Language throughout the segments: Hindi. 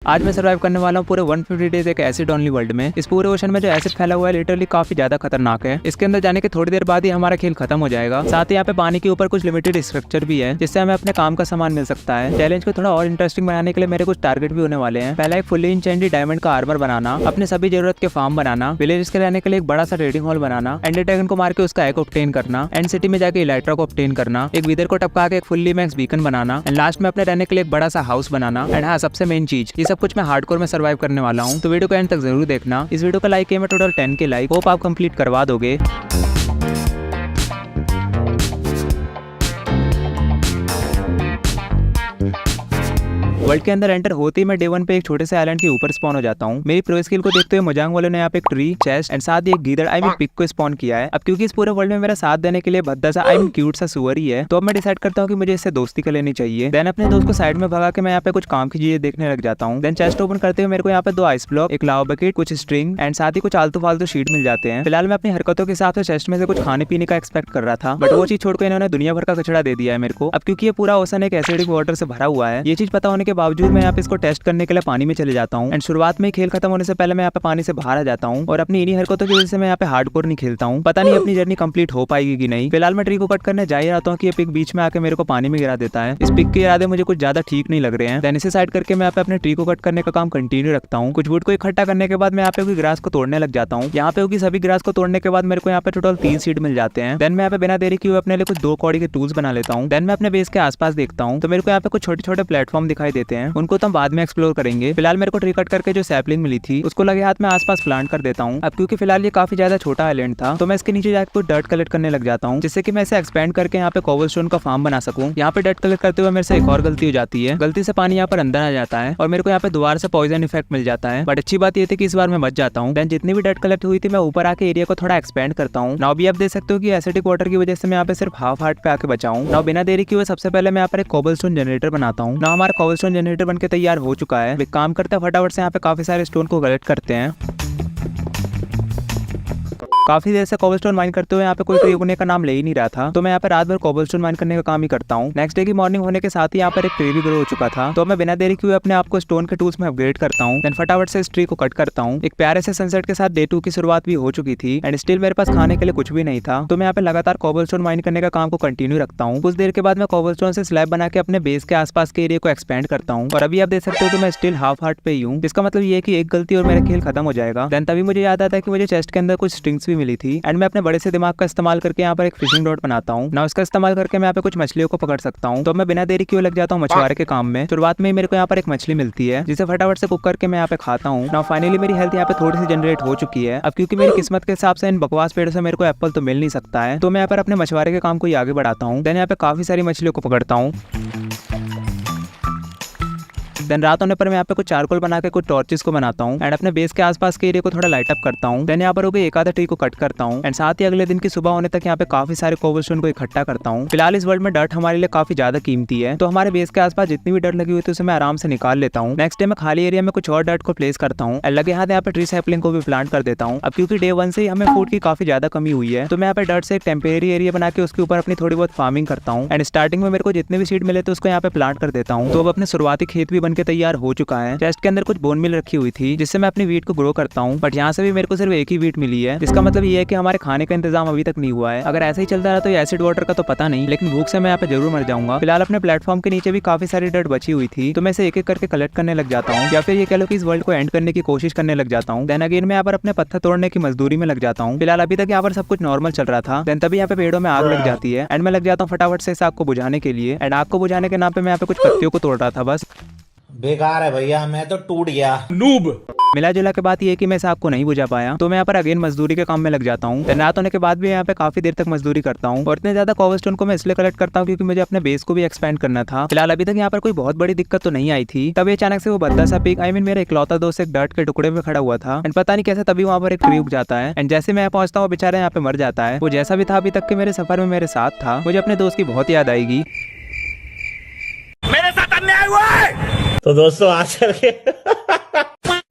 आज मैं सर्वाइव करने वाला हूँ पूरे 150 डेज एक एसिड ओनली वर्ल्ड में। इस पूरे ओशन में जो एसिड फैला हुआ है लिटरली काफी ज्यादा खतरनाक है। इसके अंदर जाने के थोड़ी देर बाद ही हमारा खेल खत्म हो जाएगा। साथ ही यहाँ पे पानी के ऊपर कुछ लिमिटेड स्ट्रक्चर भी है जिससे हमें अपने काम का सामान मिल सकता है। चैलेंज को थोड़ा और इंटरेस्टिंग बनाने के लिए मेरे कुछ टारगेट भी होने वाले हैं। पहला एक फुल्ली इंचेंटेड डायमंड का आर्मर बनाना, अपने सभी जरूरत के फार्म बनाना, विलेजेस के रहने के लिए एक बड़ा सा ट्रेडिंग हॉल बनाना, एंडर ड्रैगन को मार के उसका एग ऑब्टेन करना, एंड सिटी में जाके इलाइट्रा को ऑब्टेन करना, एक विदर को टपका के एक fully max beacon banana, and last में अपने रहने के लिए एक बड़ा सा हाउस बनाना। एंड हाँ, सबसे मेन चीज, ये सब कुछ मैं हार्डकोर में सर्वाइव करने वाला हूँ, तो वीडियो को एंड तक जरूर देखना। इस वीडियो का लाइक है मैं टोटल 10 के लाइक, होप आप कंप्लीट करवा दोगे। वर्ल्ड के अंदर एंटर होते ही मैं डे 1 पे एक छोटे से आइलैंड के ऊपर स्पॉन हो जाता हूँ। मेरी प्रो स्किल को देखते हुए मोजांग वालों ने यहाँ पे एक ट्री, चेस्ट एंड साथ ही एक गीदड़ पिग को स्पॉन किया है। अब क्योंकि इस पूरे वर्ल्ड में मेरा साथ देने के लिए भद्दा सा क्यूट सा सुअर ही है, तो अब मैं डिसाइड करता हूँ कि मुझे इससे दोस्ती कर लेनी चाहिए। देन अपने दोस्त को साइड में भगा के मैं यहाँ पे कुछ काम की चीजें देखने लग जाता हूँ। देन चेस्ट ओपन करते हुए मेरे को यहाँ पे 2 आइस ब्लॉक, एक लावा बकेट, कुछ स्ट्रिंग एंड साथ ही कुछ आलतू फालतू शीट मिल जाते हैं। फिलहाल मैं अपनी हरकतों के हिसाब से चेस्ट में से कुछ खाने पीने का एक्सपेक्ट कर रहा था, बट वो चीज छोड़कर इन्होंने दुनिया भर का कचरा दे दिया है मेरे को। अब क्योंकि ये पूरा ओशन एक एसिडिक वाटर से भरा हुआ है, ये चीज पता होने के बावजूद मैं यहाँ पे इसको टेस्ट करने के लिए पानी में चले जाता हूँ। एंड शुरुआत में खेल खत्म होने से पहले मैं यहाँ पे पानी से बाहर आ जाता हूँ और अपनी इन्हीं हरकतों की वजह से मैं यहाँ पे हार्डकोर नहीं खेलता हूँ। पता नहीं अपनी जर्नी कंप्लीट हो पाएगी कि नहीं। फिलहाल मैं ट्री को कट करने जा ही रहता हूँ कि ये पिग बीच में आके मेरे को पानी में गिरा देता है। इस पिग के इरादे मुझे कुछ ज्यादा ठीक नहीं लग रहे हैं। देन इसे साइड करके मैं यहाँ पे अपने ट्री को कट करने का काम कंटिन्यू रखता हूँ। कुछ वुड को इकट्ठा करने के बाद मैं यहाँ पे ग्रास को तोड़ने लग जाता हूँ। यहाँ पे होगी सभी ग्रास को तोड़ने के बाद मेरे को यहाँ पे टोटल 3 सीड मिल जाते हैं। देन मैं यहाँ पे बिना देरी किए अपने लिए कुछ 2 कौड़ी के टूल्स बना लेता हूँ। देन मैं अपने बेस के आसपास देखता हूँ तो मेरे को यहाँ पे कुछ छोटे छोटे प्लेटफॉर्म दिखाई देते हैं, उनको तो हम बाद में एक्सप्लोर करेंगे। फिलहाल मेरे को ट्री कट करके जो सैपलिंग मिली थी उसको लगे हाथ में आसपास प्लांट कर देता हूँ। अब क्योंकि फिलहाल ये काफी ज्यादा छोटा आइलैंड था तो मैं इसके नीचे जाकर कुछ डर्ट कलेक्ट करने लग जाता हूँ, जिससे कि मैं इसे एक्सपेंड करके यहाँ पे कोबलस्टोन का फार्म बना सकूँ। यहाँ पे डर्ट कलेक्ट करते हुए मेरे से एक और गलती हो जाती है। गलती से पानी यहाँ पर अंदर आ जाता है और मेरे को यहाँ पे दोबारा से पॉइजन इफेक्ट मिल जाता है। बट अच्छी बात ये थी कि इस बार मैं बच जाता हूँ। देन जितनी भी डर्ट कलेक्ट हुई थी मैं ऊपर आके एरिया को थोड़ा एक्सपेंड करता हूँ। नाउ भी आप देख सकते हो कि एसिडिक वाटर की वजह से मैं यहाँ पे सिर्फ हाफ हार्ट पे आके बचा हूँ। नाउ बिना देरी किए सबसे पहले मैं यहाँ पर एक कोबलस्टोन जनरेटर बनाता हूँ। ना हमारा कोबलस्टोन जनरेटर बनके तैयार हो चुका है। एक काम करते हैं फटाफट से यहाँ पे काफी सारे स्टोन को कलेक्ट करते हैं। काफी देर से कोबलस्टोन माइन करते हुए यहाँ पे कोई ट्री उगने का नाम ले ही नहीं रहा था, तो मैं यहाँ पे रात भर कोबलस्टोन माइन करने का काम ही करता हूँ। नेक्स्ट डे की मॉर्निंग होने के साथ ही यहाँ पर एक ट्री भी ग्रो हो चुका था, तो मैं बिना देरी किए अपने आप को स्टोन के टूल्स में अपग्रेड करता हूँ। देन फटाफट से इस ट्री को कट करता हूँ। एक प्यारे से सनसेट के साथ डे 2 की शुरुआत भी हो चुकी थी एंड स्टिल मेरे पास खाने के लिए कुछ भी नहीं था, तो मैं यहाँ पे लगातार कोबलस्टोन माइन करने का काम को कंटिन्यू रखता हूँ। कुछ देर के बाद मैं कोबलस्टोन से स्लैब बना के अपने बेस के आसपास के एरिया को एक्सपेंड करता हूँ और अभी आप देख सकते हो कि मैं स्टिल हाफ हार्ट पे ही हूँ, जिसका मतलब ये है कि एक गलती और मेरा खेल खत्म हो जाएगा। देन तभी मुझे याद आता है कि मुझे चेस्ट के अंदर कुछ स्ट्रिंग्स भी मिली थी एंड मैं अपने बड़े से दिमाग का इस्तेमाल करके यहाँ पर एक फिशिंग रॉड बनाता हूँ। ना उसका इस्तेमाल करके मैं यहाँ पे कुछ मछलियों को पकड़ सकता हूँ, तो मैं बिना देरी किए लग जाता हूँ मछुआरे के काम में। शुरुआत में मेरे को यहाँ पर एक मछली मिलती है जिसे फटाफट से कुक करके मैं यहाँ पे खाता हूँ। ना फाइनली मेरी हेल्थ यहाँ पे थोड़ी सी जनरेट हो चुकी है। अब क्योंकि मेरी किस्मत के हिसाब से इन बकवास पेड़ों से मेरे को एप्पल तो मिल नहीं सकता है, तो मैं यहाँ पर अपने मछुआरे के काम को ही आगे बढ़ाता हूँ। देन यहाँ पे काफी सारी मछलियों को पकड़ता हूँ। देन रात होने पर मैं यहाँ पे कुछ चारकोल बना के कुछ टॉर्चेस को बनाता हूँ एंड अपने बेस के आसपास के एरिया को थोड़ा लाइट अप करता हूँ। देन यहाँ पर हो गई एक आधा ट्री को कट करता हूँ एंड साथ ही अगले दिन की सुबह होने तक यहाँ पे काफी सारे कोबलस्टोन को इकट्ठा करता हूँ। फिलहाल इस वर्ल्ड में डर्ट हमारे लिए काफी ज्यादा कीमती है, तो हमारे बेस के आसपास जितनी भी डर्ट लगी हुई थी उसे मैं आराम से निकाल लेता हूँ। नेक्स्ट डे मैं खाली एरिया में कुछ और डर्ट को प्लेस करता हूँ एंड लगे हाथ यहाँ पे ट्री सैपलिंग को भी प्लांट कर देता हूँ। अब क्योंकि डे 1 से ही हमें फूड की काफी ज्यादा कमी हुई है, तो मैं यहाँ पे डर्ट से एक टेम्परेरी एरिया बना के उसके ऊपर अपनी थोड़ी बहुत फार्मिंग करता हूँ एंड स्टार्टिंग में मेरे को जितने भी सीड मिले थे उसको यहाँ पे प्लांट कर देता हूँ। तो अब अपने शुरुआती खेत भी बनके तैयार हो चुका है। चेस्ट के अंदर कुछ बोन मिल रखी हुई थी जिससे मैं अपनी वीट को ग्रो करता हूँ, बट यहाँ से भी मेरे को सिर्फ एक ही वीट मिली है, जिसका मतलब ये है कि हमारे खाने का इंतजाम अभी तक नहीं हुआ है। अगर ऐसे ही चलता रहा तो ये एसिड वाटर का तो पता नहीं, लेकिन भूख से मैं यहाँ पे जरूर मर जाऊंगा। फिलहाल अपने प्लेटफॉर्म के नीचे भी काफी सारी डर्ट बची हुई थी, तो मैं इसे एक एक करके कलेक्ट करने लग जाता हूँ, या फिर ये कह लो कि इस वर्ल्ड को एंड करने की कोशिश करने लग जाता हूँ। देन अगेन मैं यहाँ पर अपने पत्थर तोड़ने की मजदूरी में लग जाता हूँ। फिलहाल अभी तक यहाँ पर सब कुछ नॉर्मल चल रहा था। देन तभी यहाँ पे पेड़ों में आग लग जाती है एंड मैं लग जाता हूँ फटाफट से इस आग को बुझाने के लिए। एंड आग को बुझाने के नाम पे मैं यहाँ पे कुछ पत्तियों को तोड़ रहा था। बस बेकार है भैया, मैं तो टूट गया नूब। मिला जुला के बात ये कि मैं इस आग को नहीं बुझा पाया, तो मैं यहाँ पर अगेन मजदूरी के काम में लग जाता हूँ। रात होने के बाद भी यहाँ पे काफी देर तक मजदूरी करता हूँ और इतने ज्यादा कोबलस्टोन को मैं इसलिए कलेक्ट करता हूँ क्योंकि मुझे अपने बेस को भी एक्सपेंड करना था। फिलहाल अभी तक यहाँ पर कोई बहुत बड़ी दिक्कत तो नहीं आई थी, तभी अचानक से वो बद्दा सा पिग मेरा इकलौता दोस्त एक डर्ट के टुकड़े में खड़ा हुआ था एंड पता नहीं कैसे तभी वहाँ पर एक ट्री उग जाता है एंड जैसे मैं पहुंचता हूँ बेचारा यहाँ पे मर जाता है। वो जैसा भी था अभी तक के मेरे सफर में मेरे साथ था, मुझे अपने दोस्त की बहुत याद आएगी। मेरे साथ अन्याय हुआ है। तो दोस्तों आज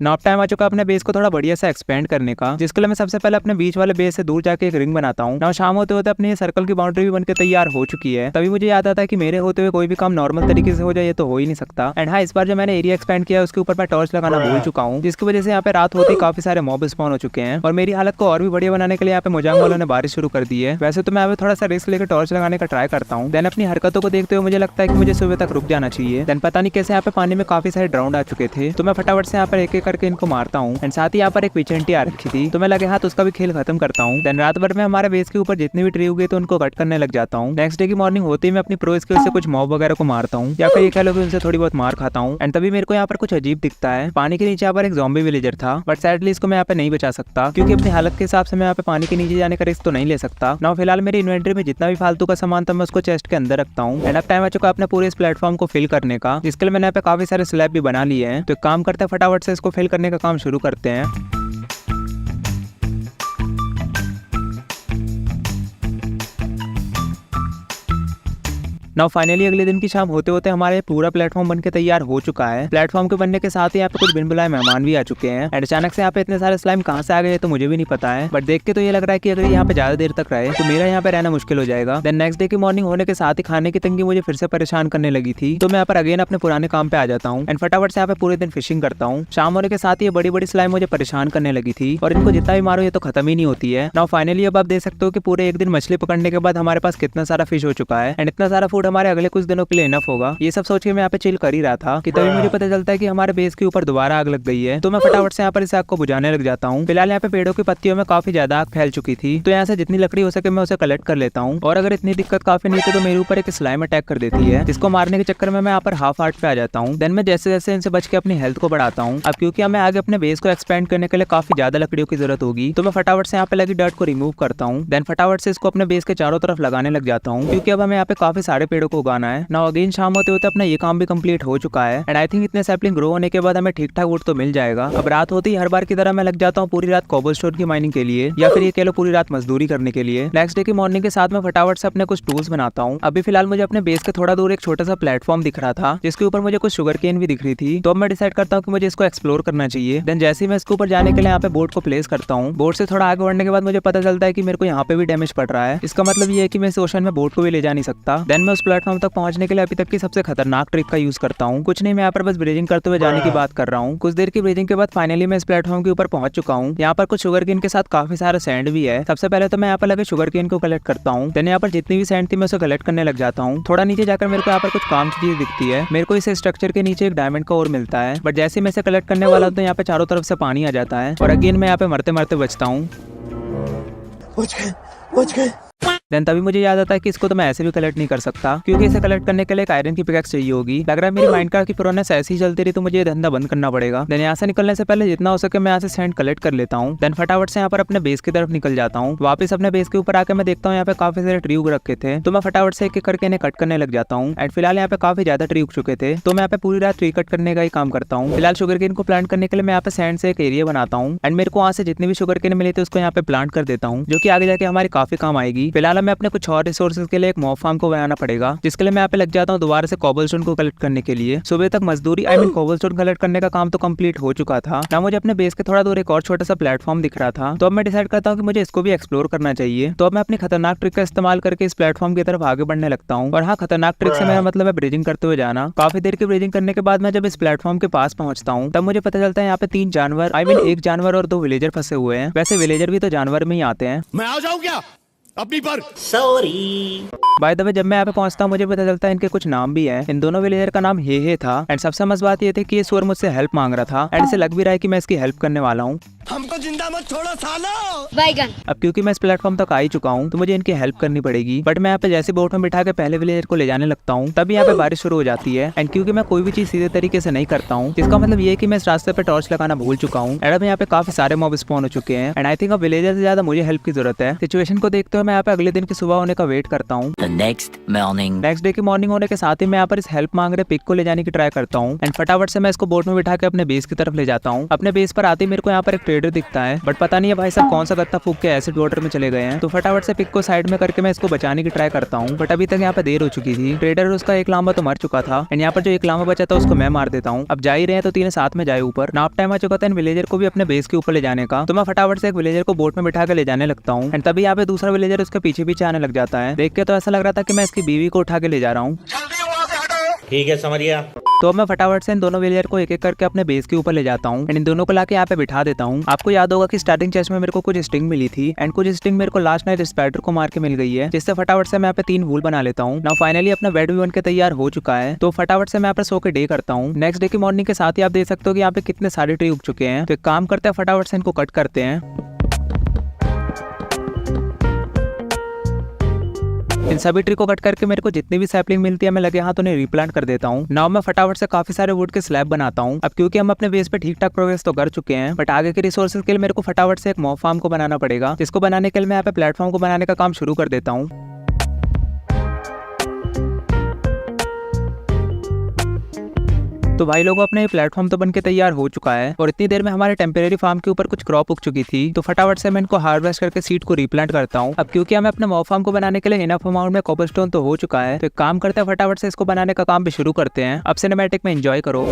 नाउ अब टाइम आ चुका अपने बेस को थोड़ा बढ़िया सा एक्सपेंड करने का, जिसके लिए मैं सबसे पहले अपने बीच वाले बेस से दूर जाके एक रिंग बनाता हूँ। नाउ शाम होते होते अपने सर्कल की बाउंड्री भी बनकर तैयार हो चुकी है। तभी मुझे याद आता है कि मेरे होते हुए कोई भी काम नॉर्मल तरीके से हो जाए ये तो हो ही नहीं सकता। एंड हाँ, इस बार जो मैंने एरिया एक्सपेंड किया है उसके ऊपर मैं टॉर्च लगाना भूल चुका हूँ, जिसकी वजह से यहाँ पे रात होते ही काफी सारे मॉब स्पॉन हो चुके हैं और मेरी हालत को और भी बढ़िया बनाने के लिए यहाँ पे मोजांग वालों ने बारिश शुरू कर दी है। वैसे तो मैं अभी थोड़ा सा रिस्क लेकर टॉर्च लगाने का ट्राई करता हूँ। देन अपनी हरकतों को देखते हुए मुझे लगता है कि मुझे सुबह तक रुक जाना चाहिए। देन पता नहीं कैसे यहाँ पे पानी में काफी सारे ड्राउंड आ चुके थे, तो मैं फटाफट से यहाँ पर एक एक करके इनको मारता हूँ। एंड साथ ही यहाँ पर एक विचेंटी आ रखी थी, तो मैं लगे हाथ उसका भी खेल खत्म करता हूँ। देन रात भर में हमारे बेस के ऊपर जितनी भी ट्री उगे तो उनको कट करने लग जाता हूँ। नेक्स्ट डे की मॉर्निंग होते ही मैं अपनी प्रो स्किल से कुछ मॉब वगैरह को मारता हूँ, या फिर ये कह लो कि उनसे थोड़ी बहुत मार खाता हूँ। एंड तभी मेरे को यहाँ पर कुछ अजीब दिखता है। पानी के नीचे यहाँ पर एक ज़ॉम्बी विलेजर था, बट सैडली इसको मैं यहाँ पे नहीं बचा सकता, क्योंकि अपनी हालत के हिसाब से मैं यहाँ पे पानी के नीचे जाने का रिस्क तो नहीं ले सकता। ना फिलहाल मेरी इन्वेंटरी में जितना भी फालतू का सामान था मैं उसको चेस्ट के अंदर रखता हूँ। एंड अब टाइम आ चुका अपने पूरे इस प्लेटफॉर्म को फिल करने का, जिसके लिए मैंने यहाँ पे काफी सारे स्लैब भी बना लिए हैं। तो एक काम करते हैं, फटाफट से इसको फिल करने का काम शुरू करते हैं। नाउ फाइनली अगले दिन की शाम होते होते हमारे पूरा प्लेटफॉर्म बनके तैयार हो चुका है। प्लेटफॉर्म के बनने के साथ ही यहाँ पे कुछ बिन बुलाए मेहमान भी आ चुके हैं। एंड अचानक से यहाँ पे इतने सारे स्लाइम कहाँ से आ गए तो मुझे भी नहीं पता है, बट देख के तो ये लग रहा है कि अगर यहाँ पे ज्यादा देर तक रहे तो मेरा यहाँ पे रहना मुश्किल हो जाएगा। देन नेक्स्ट डे की मॉर्निंग होने के साथ ही खाने की तंगी मुझे फिर से परेशान करने लगी थी, तो मैं यहाँ पर अगेन अपने पुराने काम पे आ जाता हूँ। एंड फटाफट से यहाँ पे पूरे दिन फिशिंग करता हूँ। शाम होने के साथ ही ये बड़ी बड़ी स्लाइम मुझे परेशान करने लगी थी और इनको जितना भी मारो ये तो खत्म ही नहीं होती है। नाउ फाइनली अब आप देख सकते हो कि पूरे एक दिन मछली पकड़ने के बाद हमारे पास कितना सारा फिश हो चुका है। एंड इतना सारा फूड हमारे अगले कुछ दिनों के लिए इनफ होगा। ये सब सोच के मैं यहाँ पे चिल कर ही रहा था कि तभी मुझे पता चलता है कि हमारे बेस के ऊपर दोबारा आग लग गई है। तो मैं फटाफट से यहाँ पर इस आग को बुझाने लग जाता हूँ। फिलहाल यहाँ पे पेड़ों की पत्तियों में काफी ज्यादा आग फैल चुकी थी, तो यहाँ से जितनी लकड़ी हो सके मैं उसे कलेक्ट कर लेता हूँ। और अगर इतनी दिक्कत काफी नहीं थी तो मेरे ऊपर एक स्लाइम अटैक कर देती है, जिसको मारने के चक्कर में मैं यहाँ पर हाफ हार्ट पे आ जाता हूँ। देन मैं जैसे जैसे इनसे बच के अपनी हेल्थ को बढ़ाता हूँ। अब क्योंकि हमें आगे अपने बेस को एक्सपेंड करने के लिए काफी ज्यादा लकड़ियों की जरूरत होगी, तो मैं फटाफट से यहाँ पे लगी डर्ट को रिमूव करता हूँ। देन फटाफट से इसको अपने बेस के चारों तरफ लगाने लग जाता हूँ, क्योंकि अब हमें यहाँ पे काफी सारे पेड़ों को उगाना है। नाउ अगेन शाम होते होते अपना ये काम भी कंप्लीट हो चुका है। एंड आई थिंक इतने सैपलिंग ग्रो होने के बाद हमें ठीक ठाक वुड तो मिल जाएगा। अब रात होती ही हर बार की तरह मैं लग जाता हूँ पूरी रात कोबलस्टोन की माइनिंग के लिए, या फिर ये कह लो पूरी रात मजदूरी करने के लिए। नेक्स्ट डे की मॉर्निंग के साथ मैं फटाफट से अपने कुछ टूल्स बनाता हूँ। अभी फिलहाल मुझे अपने बेस के थोड़ा दूर एक छोटा सा प्लेटफॉर्म दिख रहा था, जिसके ऊपर मुझे कुछ शुगर केन भी दिख रही थी। तो अब मैं डिसाइड करता हूँ कि मुझे इसको एक्सप्लोर करना चाहिए। देन जैसे ही मैं इसके ऊपर जाने के लिए यहाँ पे बोट को प्लेस करता हूँ, बोट से थोड़ा आगे बढ़ने के बाद मुझे पता चलता है कि मेरे को यहाँ पे भी डैमेज पड़ रहा है। इसका मतलब ये है कि मैं इस ओशन में बोट को भी ले जा नहीं सकता। देन मैं उस प्लेटफॉर्म तक पहुंचने के लिए अभी तक की सबसे खतरनाक ट्रिक का यूज करता हूँ। कुछ नहीं, मैं यहाँ पर बस ब्रीजिंग करते हुए जाने की बात कर रहा हूँ। कुछ देर की ब्रीजिंग के बाद फाइनली मैं इस प्लेटफॉर्म के ऊपर पहुंच चुका हूँ। यहाँ पर कुछ शुगर केन के साथ काफी सारा सैंड भी है। सबसे पहले तो मैं यहाँ पर लगे शुगर केन को कलेक्ट करता हूँ। देन यहाँ पर जितनी भी सैंड थी मैं उसे कलेक्ट करने लग जाता हूँ। थोड़ा नीचे जाकर मेरे को यहाँ पर कुछ काम की चीज दिखती है। मेरे को इस स्ट्रक्चर के नीचे एक डायमंड का और मिलता है, बट जैसे मैं इसे कलेक्ट करने वाला तो यहाँ पे चारों तरफ से पानी आ जाता है और अगेन मैं यहाँ पे मरते मरते बचता हूँ। देन तभी मुझे याद आता है कि इसको तो मैं ऐसे भी कलेक्ट नहीं कर सकता, क्योंकि इसे कलेक्ट करने के लिए एक आयरन की पिकैक्स चाहिए होगी। लग रहा है मेरी माइनक्राफ्ट की प्रोग्रेस ऐसी ही चलती रही तो मुझे ये धंधा बंद करना पड़ेगा। देन यहाँ से निकलने से पहले जितना हो सके मैं यहाँ से सैंड कलेक्ट कर लेता हूँ। देन फटाफट से यहाँ पर अपने बेस की तरफ निकल जाता हूँ। वापस अपने बेस के ऊपर आकर मैं देखता हूँ यहाँ पे काफी सारे ट्री उग रखे थे, तो मैं फटाफट से एक एक करके इन्हें कट करने लग जाता हूँ। एंड फिलहाल यहाँ पे काफी ज्यादा ट्री उग चुके थे, तो मैं यहाँ पे पूरी रात ट्री कट करने का ही काम करता हूँ। फिलहाल शुगर केन को प्लांट करने के लिए मैं यहाँ पे सैंड से एक एरिया बनाता हूँ। एंड मेरे को वहाँ से जितने भी शुगर केन मिले थे उसको यहाँ पे प्लांट कर देता हूँ, जो कि आगे जाके हमारी काफी काम आएगी। फिलहाल हमें अपने कुछ और रिसोर्सेज के लिए एक मॉब फार्म को बनाना पड़ेगा, जिसके लिए मैं यहाँ पे लग जाता हूँ दोबारा से कोबलस्टोन को कलेक्ट करने के लिए। सुबह तक मजदूरी कोबलस्टोन कलेक्ट करने का काम तो कंप्लीट हो चुका था। ना मुझे अपने बेस के थोड़ा दूर एक और छोटा सा प्लेटफॉर्म दिख रहा था, तो अब मैं डिसाइड करता हूँ कि मुझे इसको भी एक्सप्लोर करना चाहिए। तो अब मैं अपनी खतरनाक ट्रिक का इस्तेमाल करके इस प्लेटफॉर्म की तरफ आगे बढ़ने लगता हूँ। और हाँ, खतरनाक ट्रिक से मेरा मतलब है ब्रीजिंग करते हुए जाना। काफी देर की ब्रीजिंग करने के बाद मैं जब इस प्लेटफॉर्म के पास पहुंचता हूँ तब मुझे पता चलता है यहाँ पे 3 जानवर एक जानवर और 2 विलेजर फंसे हुए हैं। वैसे विलेजर भी तो जानवर में ही आते हैं। मैं आ जाऊं क्या अपनी पर? सॉरी। बाय द वे जब मैं यहाँ पे पहुंचता हूँ मुझे पता चलता है इनके कुछ नाम भी हैं। इन दोनों विलेजर का नाम हे था। एंड सबसे मस्त बात ये थी कि ये सुअर मुझसे हेल्प मांग रहा था, एंड इसे लग भी रहा है कि मैं इसकी हेल्प करने वाला हूँ। हमको जिंदा मत छोड़ो सालो। बैगन। अब क्योंकि मैं इस प्लेटफॉर्म तक आ ही चुका हूँ तो मुझे इनकी हेल्प करनी पड़ेगी। बट मैं यहाँ पे जैसे बोट में बिठा के पहले विलेजर को ले जाने लगता हूँ तभी यहाँ पे बारिश शुरू हो जाती है। एंड क्योंकि मैं कोई भी चीज सीधे तरीके से नहीं करता हूँ, जिसका मतलब ये है कि मैं इस रास्ते पे टॉर्च लगाना भूल चुका हूँ। एंड अब यहाँ पे काफी सारे मॉब स्पॉन हो चुके हैं। एंड आई थिंक अब विलेजर से ज्यादा मुझे हेल्प की जरूरत है। सिचुएशन को देखते हुए मैं यहाँ पे अगले दिन की सुबह होने का वेट करता हूँ। The next morning. Next day की मॉर्निंग होने के साथ ही मैं यहाँ पर इस हेल्प मांग रहे पिक को ले जाने की ट्राई करता हूँ एंड फटाफट से मैं इसको बोट में बिठा के अपने बेस की तरफ ले जाता हूँ। अपने बेस पर आते ही मेरे को यहाँ पर एक ट्रेडर दिखता है, बट पता नहीं है भाई साहब कौन सा गत्ता फूक के एसिड वाटर में चले गए हैं। तो फटाफट से पिक को साइड में करके मैं इसको बचाने की ट्राई करता हूँ, बट अभी तक यहाँ पे देर हो चुकी थी। ट्रेडर उसका एक लामा तो मर चुका था एंड यहाँ पर जो एक लामा बचा था उसको मैं मार देता हूँ। अब जा ही रहे हैं तो तीनों साथ में जाए ऊपर। नाप टाइम आ चुका था इन विलेजर को भी अपने बेस के ऊपर ले जाने का, तो मैं फटाफट से एक विलेजर को बोट में बिठा के ले जाने लगता हूँ एंड तभी यहाँ पे दूसरा विलेजर उसके पीछे पीछे आने लग जाता है। देख के तो ऐसा लग रहा था कि मैं इसकी बीवी को उठा के ले जा रहा हूँ। ठीक है, समझ गया। तो अब मैं फटाफट से इन दोनों विलेजर को एक एक करके अपने बेस के ऊपर ले जाता हूँ एंड इन दोनों को लाके यहाँ पे बिठा देता हूँ। आपको याद होगा कि स्टार्टिंग चेस्ट में मेरे को कुछ स्टिंग मिली थी एंड कुछ स्टिंग मेरे को लास्ट नाइट स्पाइडर को मार के मिल गई है, जिससे फटाफट से मैं यहाँ पे 3 वूल बना लेता हूँ। नाउ फाइनली अपना बेड भी बन के तैयार हो चुका है, तो फटाफट से मैं यहाँ पे सो के डे करता हूँ। नेक्स्ट डे की मॉर्निंग के साथ ही आप देख सकते हो कि यहाँ पे कितने सारे ट्री उग चुके हैं। तो एक काम करते हैं, फटाफट से इनको कट करते हैं। इन सभी ट्री को कट करके मेरे को जितनी भी सैपलिंग मिलती है मैं लगे हाथ उन्हें रिप्लांट कर देता हूँ। नाउ मैं फटाफट से काफी सारे वुड के स्लैब बनाता हूँ। अब क्योंकि हम अपने बेस पे ठीक ठाक प्रोग्रेस तो कर चुके हैं, बट आगे के रिसोर्सेज के लिए मेरे को फटाफट से एक मॉब फार्म को बनाना पड़ेगा, जिसको बनाने के लिए मैं यहाँ पे प्लेटफॉर्म को बनाने का काम शुरू कर देता हूँ। तो भाई लोगों अपने ये प्लेटफॉर्म तो बनके तैयार हो चुका है और इतनी देर में हमारे टेम्परेरी फार्म के ऊपर कुछ क्रॉप उग चुकी थी। तो फटाफट से मैं इनको हार्वेस्ट करके सीड को रिप्लांट करता हूँ। अब क्योंकि हमें अपने मॉब फार्म को बनाने के लिए इनफ अमाउंट में कॉपरस्टोन तो हो चुका है, तो एक काम करते हैं फटाफट से इसको बनाने का काम भी शुरू करते हैं। अब सिनेमैटिक में एंजॉय करो।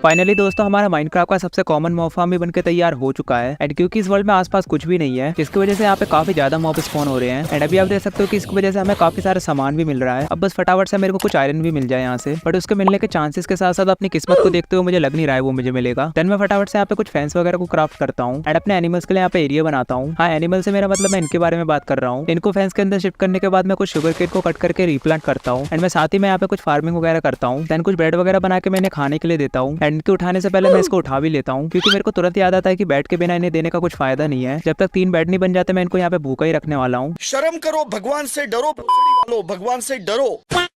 फाइनली दोस्तों हमारा माइनक्राफ्ट का सबसे कॉमन मॉब फार्म भी बनके तैयार हो चुका है एंड क्योंकि इस वर्ल्ड में आसपास कुछ भी नहीं है, जिसकी वजह से यहाँ पे काफी ज्यादा मॉब स्पॉन हो रहे हैं एंड अभी आप देख सकते हो कि इसकी वजह से हमें काफी सारा सामान भी मिल रहा है। अब बस फटाफट से मेरे को कुछ आयरन भी मिल जाए यहाँ से, बट उसके मिलने के चांसेस के साथ साथ अपनी किस्मत को देखते हुए मुझे लग नहीं रहा है वो मुझे मिलेगा। देन मैं फटाफट से यहाँ पे कुछ फेंस वगैरह को क्राफ्ट करता हूँ एंड अपने एनिमल्स के लिए यहाँ पे एरिया बनाता हूँ। हाँ, एनिमल से मेरा मतलब मैं इनके बारे में बात कर रहा हूँ। इनको फेंस के अंदर शिफ्ट करने के बाद मैं कुछ शुगर केट को कट करके रिप्लांट करता हूँ एंड मैं साथ ही मैं यहाँ पे कुछ फार्मिंग वगैरह करता हूँ। देन कुछ ब्रेड वगैरह बना के मैंने खाने के लिए देता हूँ एंड इनके उठाने से पहले मैं इसको उठा भी लेता हूँ, क्योंकि मेरे को तुरंत याद आता है कि बैट के बिना इन्हें देने का कुछ फायदा नहीं है। जब तक 3 बैट नहीं बन जाते मैं इनको यहाँ पे भूखा ही रखने वाला हूँ। शर्म करो, भगवान से डरो, भोसड़ी वालों, भगवान से डरो।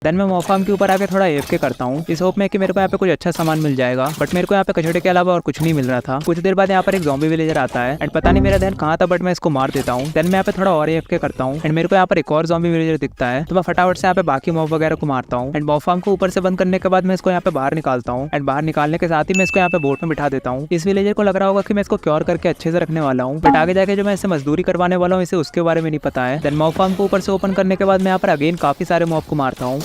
देन मैं मॉब फार्म के ऊपर आके थोड़ा एफके करता हूँ, इस होप में कि मेरे को यहाँ पे कुछ अच्छा सामान मिल जाएगा, बट मेरे को यहाँ पे कचड़े के अलावा और कुछ नहीं मिल रहा था। कुछ देर बाद यहाँ पर एक ज़ॉम्बी विलेजर आता है एंड पता नहीं मेरा ध्यान कहाँ था, बट मैं इसको मार देता हूँ। देन मैं यहाँ पे थोड़ा और एफके करता हूँ एंड मेरे को यहाँ पर एक और ज़ॉम्बी विलेजर दिखता है, तो मैं फटाफट से यहाँ पे बाकी मॉब वगैरह को मारता हूँ एंड मॉब फार्म को ऊपर से बंद करने के बाद मैं इसको यहाँ पे बाहर निकालता हूँ एंड बाहर निकालने के साथ ही मैं इसको यहाँ पे बोट में बिठा देता हूँ। इस विलेजर को लग रहा होगा कि मैं इसको क्योर करके अच्छे से रखने वाला हूँ, बट आगे जाके जो मैं इससे मजदूरी करवाने वाला हूँ इसे उसके बारे में नहीं पता है। देन मॉब फार्म को ऊपर से ओपन करने के बाद मैं यहाँ पर अगेन काफी सारे मॉब को मारता हूँ।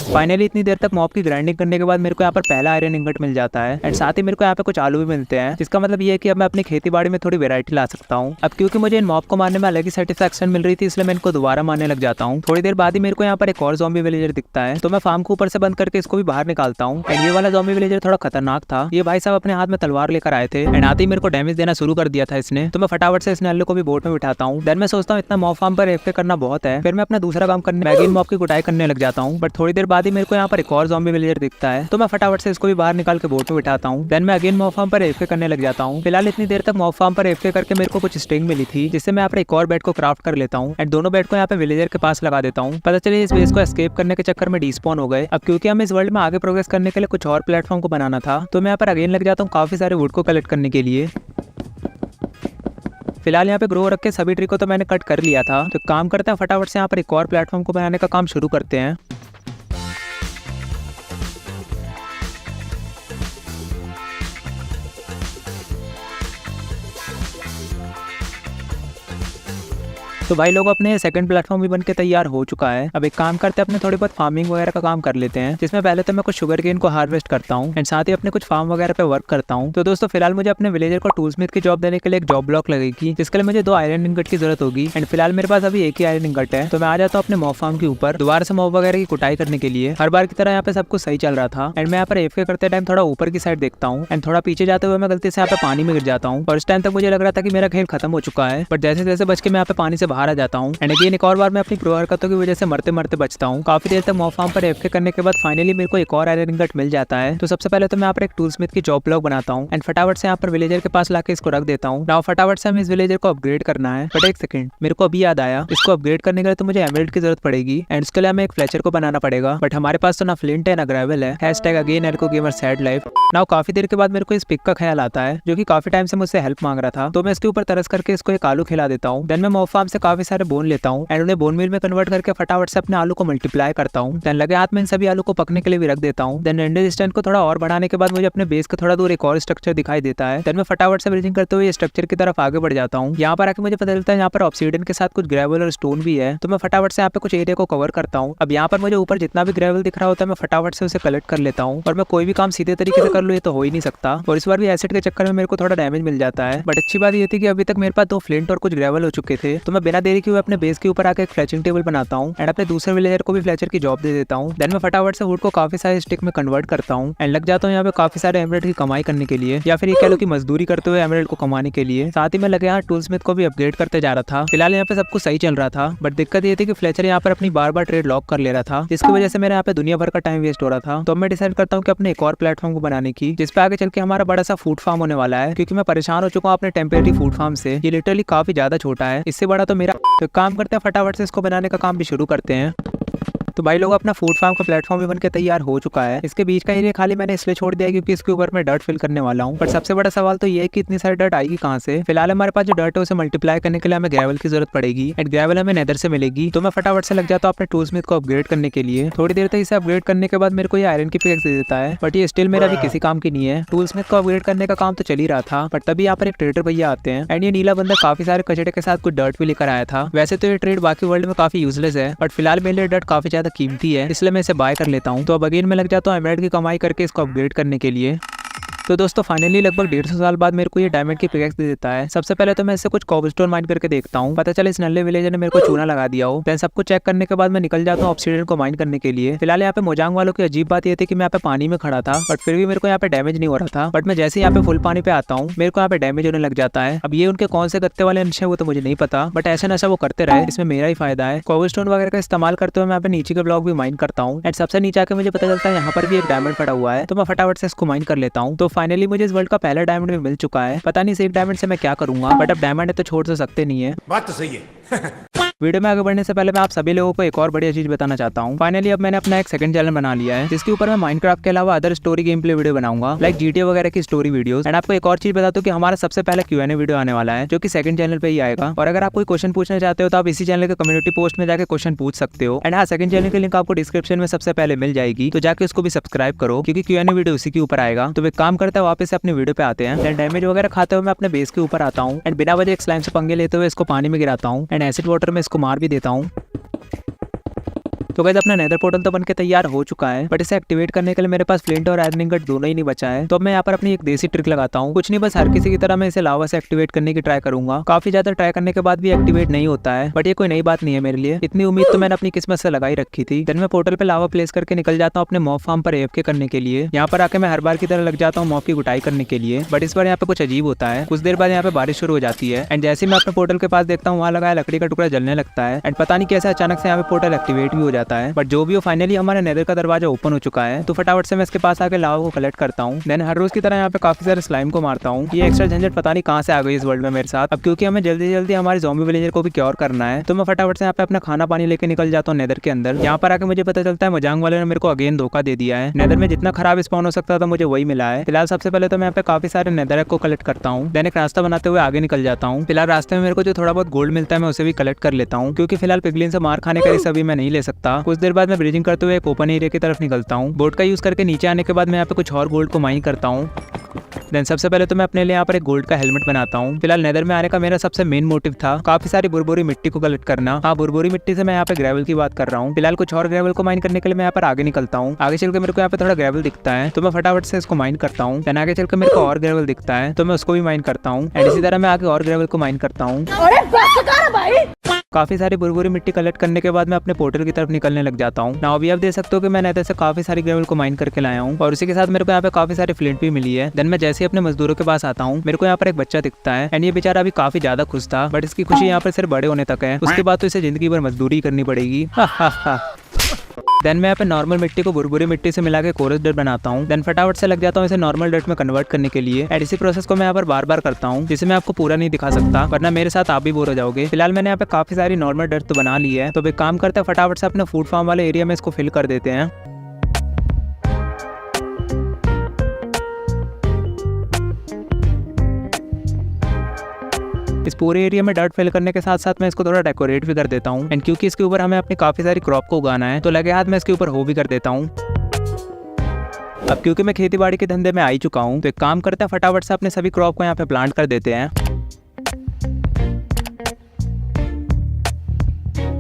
फाइनली इतनी देर तक मॉब की ग्राइंडिंग करने के बाद मेरे को यहाँ पर पहला आयरन इंगट मिल जाता है एंड साथ ही मेरे को यहाँ पे कुछ आलू भी मिलते हैं, जिसका मतलब ये है कि अब मैं अपनी खेती बाड़ी में थोड़ी वेरायटी ला सकता हूँ। अब क्योंकि मुझे इन मॉब को मारने में अलग ही सेटिस्फैक्शन मिल रही थी, इसलिए मैं इनको दोबारा मारने लग जाता हूँ। थोड़ी देर बाद ही मेरे को यहाँ पर एक और ज़ॉम्बी विलेजर दिखता है, तो मैं फार्म को ऊपर से बंद करके इसको भी बाहर निकालता हूँ एंड ये वाला ज़ॉम्बी विलेजर थोड़ा खतरनाक था। ये भाई साहब अपने हाथ में तलवार लेकर आए थे एंड आते ही मेरे को डैमेज देना शुरू कर दिया था इसने, तो मैं फटाफट से इस नल्ले को भी बोट में बिठाता हूँ। देन मैं सोचता हूँ इतना मॉब फार्म पर एफके करना बहुत है, फिर मैं अपना दूसरा काम करने मैगीन मॉब की कुटाई करने लग जाता हूँ। बट थोड़ी देर बाद ही मेरे को यहाँ पर एक और ज़ॉम्बी विलेजर दिखता है, तो मैं फटाफट से इसको भी बाहर निकाल के बोट में बिठाता हूँ। देन मैं अगेन मॉब फार्म पर एफके करने लग जाता हूँ। फिलहाल इतनी देर तक मॉब फार्म पर एफके करके मेरे को कुछ स्ट्रिंग मिली थी, जिससे मैं यहाँ पर एक और बेड को क्राफ्ट कर लेता हूँ एंड दोनों बेड को यहाँ पे विलेजर के पास लगा देता हूँ। पता चले इस बेस को एस्केप करने के चक्कर में डिस्पॉन हो गए। अब क्योंकि हमें इस वर्ल्ड में आगे प्रोग्रेस करने के लिए कुछ और प्लेटफॉर्म को बनाना था, तो मैं यहाँ पर अगेन लग जाता हूँ काफी सारे वुड को कलेक्ट करने के लिए। फिलहाल यहाँ पे ग्रो रख के सभी ट्री को तो मैंने कट कर लिया था, तो काम करते हैं फटाफट से यहाँ पर एक और प्लेटफॉर्म को बनाने का काम शुरू करते हैं। तो भाई लोग अपने सेकंड प्लेटफॉर्म भी बनके तैयार हो चुका है। अब एक काम करते हैं, अपने थोड़ी बहुत फार्मिंग वगैरह का काम कर लेते हैं, जिसमें पहले तो मैं कुछ शुगर केन को हार्वेस्ट करता हूँ एंड साथ ही अपने कुछ फार्म वगैरह पे वर्क करता हूँ। तो दोस्तों फिलहाल मुझे अपने विलेजर को टूल स्मिथ की जॉब देने के लिए एक जॉब ब्लॉक लगेगी, जिसके लिए मुझे 2 आयरन इंगट की जरूरत होगी एंड फिलहाल मेरे पास अभी एक ही आयरन इंगट है। तो मैं आ जाता हूँ अपने मॉब फार्म के ऊपर दोबारा से मॉब वगैरह की कुटाई करने के लिए। हर बार की तरह यहाँ पे सब कुछ सही चल रहा था एंड मैं यहाँ पर एफके करते टाइम थोड़ा ऊपर की साइड देखता हूँ एंड थोड़ा पीछे जाते हुए मैं गलती से यहाँ पे पानी में गिर जाता हूँ और इस टाइम तक मुझे लग रहा था कि मेरा खेल खत्म हो चुका है, बट जैसे जैसे बच के मैं यहाँ पे पानी से बाहर बाहर आ जाता हूँ। एंड अगेन एक और बार मैं अपनी प्रो हरकतों की वजह से मरते मरते बचता हूँ। काफी देर तक मॉब फार्म पर एफके करने के बाद फाइनली मेरे को एक और आयरन इंगट मिल जाता है। तो सबसे पहले तो मैं यहाँ पर एक टूल स्मिथ की जॉब ब्लॉक बनाता हूँ एंड फटाफट से यहाँ पर विलेजर के पास लाके इसको रख देता हूँ। नाउ फटाफट से हमें इस विलेजर को अपग्रेड करना है। बट एक सेकंड, मेरे को अभी याद आया, इसको अपग्रेड करने के लिए तो मुझे एमराल्ड की जरूरत पड़ेगी एंड उसके लिए हमें एक फ्लेचर को बनाना पड़ेगा। बट हमारे पास तो ना फ्लिंट है ना ग्रेवल है। हैशटैग अगेन एल्को गेमर सैड लाइफ। नाउ काफी देर के बाद मेरे को इस पिक का ख्याल आता है जो कि काफी टाइम से मुझसे हेल्प मांग रहा था। तो मैं इसके ऊपर तरस करके इसको एक आलू खिला देता हूँ। देन मैं मॉब फार्म से काफी सारे बोन लेता हूँ एंड उन्हें बोन मील में कन्वर्ट करके फटाफट से अपने आलू को मल्टीप्लाई करता हूँ। देन लगे हाथ में इन सभी आलू को पकने के लिए भी रख देता हूँ। देन रेंडर डिस्टेंस को थोड़ा और बढ़ाने के बाद मुझे अपने बेस के थोड़ा दूर एक और स्ट्रक्चर दिखाई देता है। देन मैं फटाफट से ब्रिजिंग करते हुए स्ट्रक्चर की तरफ आगे बढ़ जाता हूँ। यहाँ पर आके मुझे पता चलता है यहाँ पर ऑब्सीडियन के साथ कुछ ग्रेवल और स्टोन भी है। तो मैं फटाफट से यहाँ पे कुछ एरिया को कवर करता हूँ। अब यहाँ पर मुझे ऊपर जितना भी ग्रेवल दिख रहा होता है मैं फटाफट से उसे कलेक्ट कर लेता हूँ। और मैं कोई भी काम सीधे तरीके से कर लूँ ये तो हो ही नहीं सकता। और इस बार भी एसिड के चक्कर में मेरे को थोड़ा डैमेज मिल जाता है। बट अच्छी बात ये थी कि अभी तक मेरे पास 2 फ्लिंट और कुछ ग्रेवल हो चुके थे। तो मैं बिना देरी के हुए अपने बेस के ऊपर आकर एक फ्लेचिंग टेबल बनाता हूँ एंड अपने दूसरे विलेजर को भी फ्लेचर की जॉब दे देता हूँ। देन मैं फटाफट से वुड को काफी सारे स्टिक में कन्वर्ट करता हूँ एंड लग जाता हूँ यहाँ पे काफी सारे एमराल्ड की कमाई करने के लिए, या फिर ये कह लो कि मजदूरी करते हुए एमराल्ड को कमाने के लिए। साथ ही मैं लगे यहाँ टूल स्मिथ को भी अपग्रेड करते जा रहा था। फिलहाल यहाँ पे सब कुछ सही चल रहा था। बट दिक्कत ये थी कि फ्लेचर यहाँ पर अपनी बार ट्रेड लॉक कर ले रहा था, जिसकी वजह से मेरे यहाँ पे दुनिया भर का टाइम वेस्ट हो रहा था। तो मैं डिसाइड करता हूँ कि अपने एक और प्लेटफॉर्म को बनाने की, जिसपे आगे चल के हमारा बड़ा सा फूड फार्म होने वाला है। क्योंकि मैं परेशान हो चुका हूँ अपने टेम्परेरी फूड फार्म से। ये लिटरली काफी ज्यादा छोटा है, इससे बड़ा तो मेरा। तो काम करते हैं, फटाफट से इसको बनाने का काम भी शुरू करते हैं। तो भाई लोग अपना फूड फार्म का प्लेटफॉर्म भी बनकर तैयार हो चुका है। इसके बीच का एरिया खाली मैंने इसलिए छोड़ दिया है क्योंकि इसके ऊपर मैं डर्ट फिल करने वाला हूँ। पर सबसे बड़ा सवाल तो ये है कि इतनी सारी डर्ट आएगी कहाँ से। फिलहाल हमारे पास जो डर्ट है उसे मल्टीप्लाई करने के लिए हमें ग्रेवल की जरूरत पड़ेगी एंड ग्रेवल हमें नेदर से मिलेगी। तो मैं फटाफट से लग जाता हूँ अपने टूल स्मिथ को अपग्रेड करने के लिए। थोड़ी देर तक इसे अपग्रेड करने के बाद मेरे को ये आयरन की पिकैक्स दे देता है। बट ये स्टिल मेरा भी किसी काम की नहीं है। टूल स्मिथ को अपग्रेड करने का काम तो चल ही रहा था, बट तभी यहाँ पर एक ट्रेडर भैया आते हैं एंड ये नीला बंदा काफी सारे कचड़े के साथ कुछ डर्ट भी लेकर आया था। वैसे तो ये ट्रेड बाकी वर्ल्ड में काफी यूजलेस है, बट फिलहाल मेरे लिए डर्ट काफी ज्यादा कीमती है, इसलिए मैं इसे बाय कर लेता हूँ। तो अब अगेन मैं लग जाता हूँ एमराल्ड की कमाई करके इसको अपग्रेड करने के लिए। तो दोस्तों फाइनली लगभग 150 साल बाद मेरे को ये डायमंड की पिकैक्स दे देता है। सबसे पहले तो मैं इससे कुछ कोबलस्टोन माइन करके देखता हूँ। पता चला इस नल्ले विलेजर ने मेरे को चूना लगा दिया हो। देन सब कुछ चेक करने के बाद मैं निकल जाता हूँ ऑब्सीडियन को माइन करने के लिए। फिलहाल यहाँ पे मोजांग वालों की अजीब बात ये थी कि मैं यहाँ पे पानी में खड़ा था, बट फिर भी मेरे को यहाँ पे डैमेज नहीं हो रहा था। बट मैं जैसे यहाँ पे फुल पानी पे आता हूँ मेरे को यहाँ पे डैमेज होने लग जाता है। अब ये उनके कौन से गत्ते वाले नशे वो तो मुझे नहीं पता, बट ऐसा नशा वो करते रहे, इसमें मेरा ही फायदा है। कोबलस्टोन वगैरह का इस्तेमाल करते हुए मैं यहाँ पे नीचे के ब्लॉक भी माइन करता हूँ एंड सबसे नीचे आके मुझे पता चलता है यहाँ पर भी एक डायमंड पड़ा हुआ है। तो मैं फटाफट से इसको माइन कर लेता हूँ। तो फाइनली मुझे इस वर्ल्ड का पहला डायमंड भी मिल चुका है। पता नहीं इस एक डायमंड से मैं क्या करूंगा, बट अब डायमंड है तो छोड़ तो सकते नहीं है। बात तो सही है। वीडियो में आगे बढ़ने से पहले मैं आप सभी लोगों को एक और बढ़िया चीज बताना चाहता हूँ। फाइनली अब मैंने अपना एक सेकंड चैनल बना लिया है, जिसके ऊपर मैं माइनक्राफ्ट के अलावा other story game play video बनाऊंगा, लाइक GTA वगैरह की स्टोरी वीडियोस। एंड आपको एक और चीज बता दूं कि हमारा सबसे पहला Q&A वीडियो आने वाला है, जो कि सेकंड चैनल पे ही आएगा। और अगर आप कोई क्वेश्चन पूछना चाहते हो तो आप इसी चैनल के कम्युनिटी पोस्ट में जाकर क्वेश्चन पूछ सकते हो। एंड हाँ, सेकंड चैनल की लिंक आपको डिस्क्रिप्शन में सबसे पहले मिल जाएगी, तो जाके उसको भी सब्सक्राइब करो क्योंकि Q&A वीडियो उसी के ऊपर आएगा। तो वे काम करता है, वापस से अपने वीडियो पे आते हैं। डैमेज वगैरह खाते हुए मैं अपने बेस के ऊपर आता हूँ एंड बिना वजह एक स्लाइम से पंगे लेते हुए इसको पानी में गिराता हूँ एंड एसिड वाटर में इसको मार भी देता हूँ। तो गाइस अपना नेदर पोर्टल तो बनके तैयार हो चुका है, बट इसे एक्टिवेट करने के लिए मेरे पास फ्लिंट और आयरन इंगट दोनों ही नहीं बचा है। तो अब मैं यहाँ पर अपनी एक देसी ट्रिक लगाता हूँ। कुछ नहीं, बस हर किसी की तरह मैं इसे लावा से एक्टिवेट करने की ट्राई करूंगा। काफी ज्यादा ट्राई करने के बाद भी एक्टिवेट नहीं होता है, बट ये कोई नई बात नहीं है मेरे लिए। इतनी उम्मीद तो मैंने अपनी किस्मत से लगाई रखी थी। देन मैं पोर्टल पे लावा प्लेस करके निकल जाता हूँ अपने मॉब फार्म पर AFK करने के लिए। यहाँ पर आके मैं हर बार की तरह लग जाता हूँ मॉब की गुटाई करने के लिए, बट इस बार यहाँ पे कुछ अजीब होता है। कुछ देर बाद यहाँ पे बारिश शुरू हो जाती है एंड जैसे मैं अपने पोर्टल के पास देखता हूँ वहाँ लगाया लकड़ी का टुकड़ा जलने लगता है एंड पता नहीं कैसे अचानक से यहाँ पे पोर्टल एक्टिवेट भी हो जाता है। बट जो भी हो, फाइनली हमारे नेदर का दरवाजा ओपन हो चुका है। तो फटाफट से मैं इसके पास आके लावा को कलेक्ट करता हूँ। देन हर रोज की तरह यहाँ पे काफी सारे स्लाइम को मारता हूँ। ये एक्स्ट्रा झंझट पता नहीं कहाँ से आ गई इस वर्ल्ड में मेरे साथ। अब क्योंकि हमें जल्दी जल्दी हमारे ज़ॉम्बी विलेजर को भी क्योर करना है, तो मैं फटाफट से यहाँ पे अपना खाना पानी लेके निकल जाता हूँ नेदर के अंदर। यहाँ पर आके मुझे पता चलता है मोजांग वाले ने मेरे को अगेन धोखा दे दिया है। नेदर में जितना खराब स्पॉन हो सकता था मुझे वही मिला है। फिलहाल सबसे पहले तो मैं यहाँ पे काफी सारे नेदर को कलेक्ट करता हूँ। देन एक रास्ता बनाते हुए आगे निकल जाता हूँ। फिलहाल रास्ते में मेरे को जो थोड़ा बहुत गोल्ड मिलता है मैं उसे भी कलेक्ट कर लेता हूँ, क्योंकि फिलहाल पिगलिन से मार खाने का रिस्क अभी मैं नहीं ले सकता। कुछ देर बाद मैं ब्रिजिंग करते हुए एक ओपन एरिया की तरफ निकलता हूँ। बोट का यूज करके नीचे आने के बाद मैं यहाँ पे कुछ और गोल्ड को माइन करता हूँ। देन सबसे पहले तो मैं अपने लिए यहाँ पर एक गोल्ड का हेलमेट बनाता हूँ। फिलहाल नेदर में आने का मेरा सबसे मेन मोटिव था काफी सारी बुरबुरी मिट्टी को कलेक्ट करना। हाँ, बुरबुरी मिट्टी से मैं यहाँ पे ग्रेवल की बात कर रहा हूँ। फिलहाल कुछ और ग्रेवल को माइन करने के लिए मैं यहाँ पर आगे निकलता हूँ। आगे चल के मेरे को यहाँ पे थोड़ा ग्रेवल दिखता है, तो मैं फटाफट से इसको माइन करता हूँ। देन आगे चल के मेरे को और ग्रेवल दिखता है, तो मैं उसको भी माइन करता हूँ एंड इसी तरह मैं आगे और ग्रेवल को माइन करता हूँ। काफी सारी बुरबुरी मिट्टी कलेक्ट करने के बाद मैं अपने पोर्टल की तरफ निकलने लग जाता हूँ। नाउ अभी आप देख सकते हो कि मैं नेदर से काफी सारी ग्रेवल को माइन करके लाया हूँ और उसी के साथ मेरे को यहाँ पे काफी सारी फ्लिंट भी मिली है। देन मैं जैसे ही अपने मजदूरों के पास आता हूँ, मेरे को यहाँ पर एक बच्चा दिखता है एंड ये बेचारा अभी काफी ज्यादा खुश था, बट इसकी खुशी यहाँ पर सिर्फ बड़े होने तक है। उसके बाद तो इसे जिंदगी भर मजदूरी करनी पड़ेगी। देन मैं यहाँ पे नॉर्मल मिट्टी को बुरबुरी मिट्टी से मिला के कोरस डर्ट बनाता हूँ। देन फटाफट से लग जाता हूँ इसे नॉर्मल डर्ट में कन्वर्ट करने के लिए एंड इसी प्रोसेस को मैं यहाँ पर बार बार करता हूँ, जिसे मैं आपको पूरा नहीं दिखा सकता वरना मेरे साथ आप भी बोर हो जाओगे। फिलहाल मैंने यहाँ पे काफी सारी नॉर्मल डर्ट तो बना ली है, तो एक काम करते हैं फटाफट से अपने फूड फार्म वाले एरिया में इसको फिल कर देते हैं। इस पूरे एरिया में डर्ट फिल करने के साथ साथ मैं इसको थोड़ा डेकोरेट भी कर देता हूँ एंड क्योंकि इसके ऊपर हमें अपनी काफी सारी क्रॉप को उगाना है तो लगे हाथ मैं इसके ऊपर हो भी कर देता हूँ। अब क्योंकि मैं खेती बाड़ी के धंधे में आ ही चुका हूँ, तो एक काम करते हैं फटाफट से अपने सभी क्रॉप को यहाँ पे प्लांट कर देते हैं।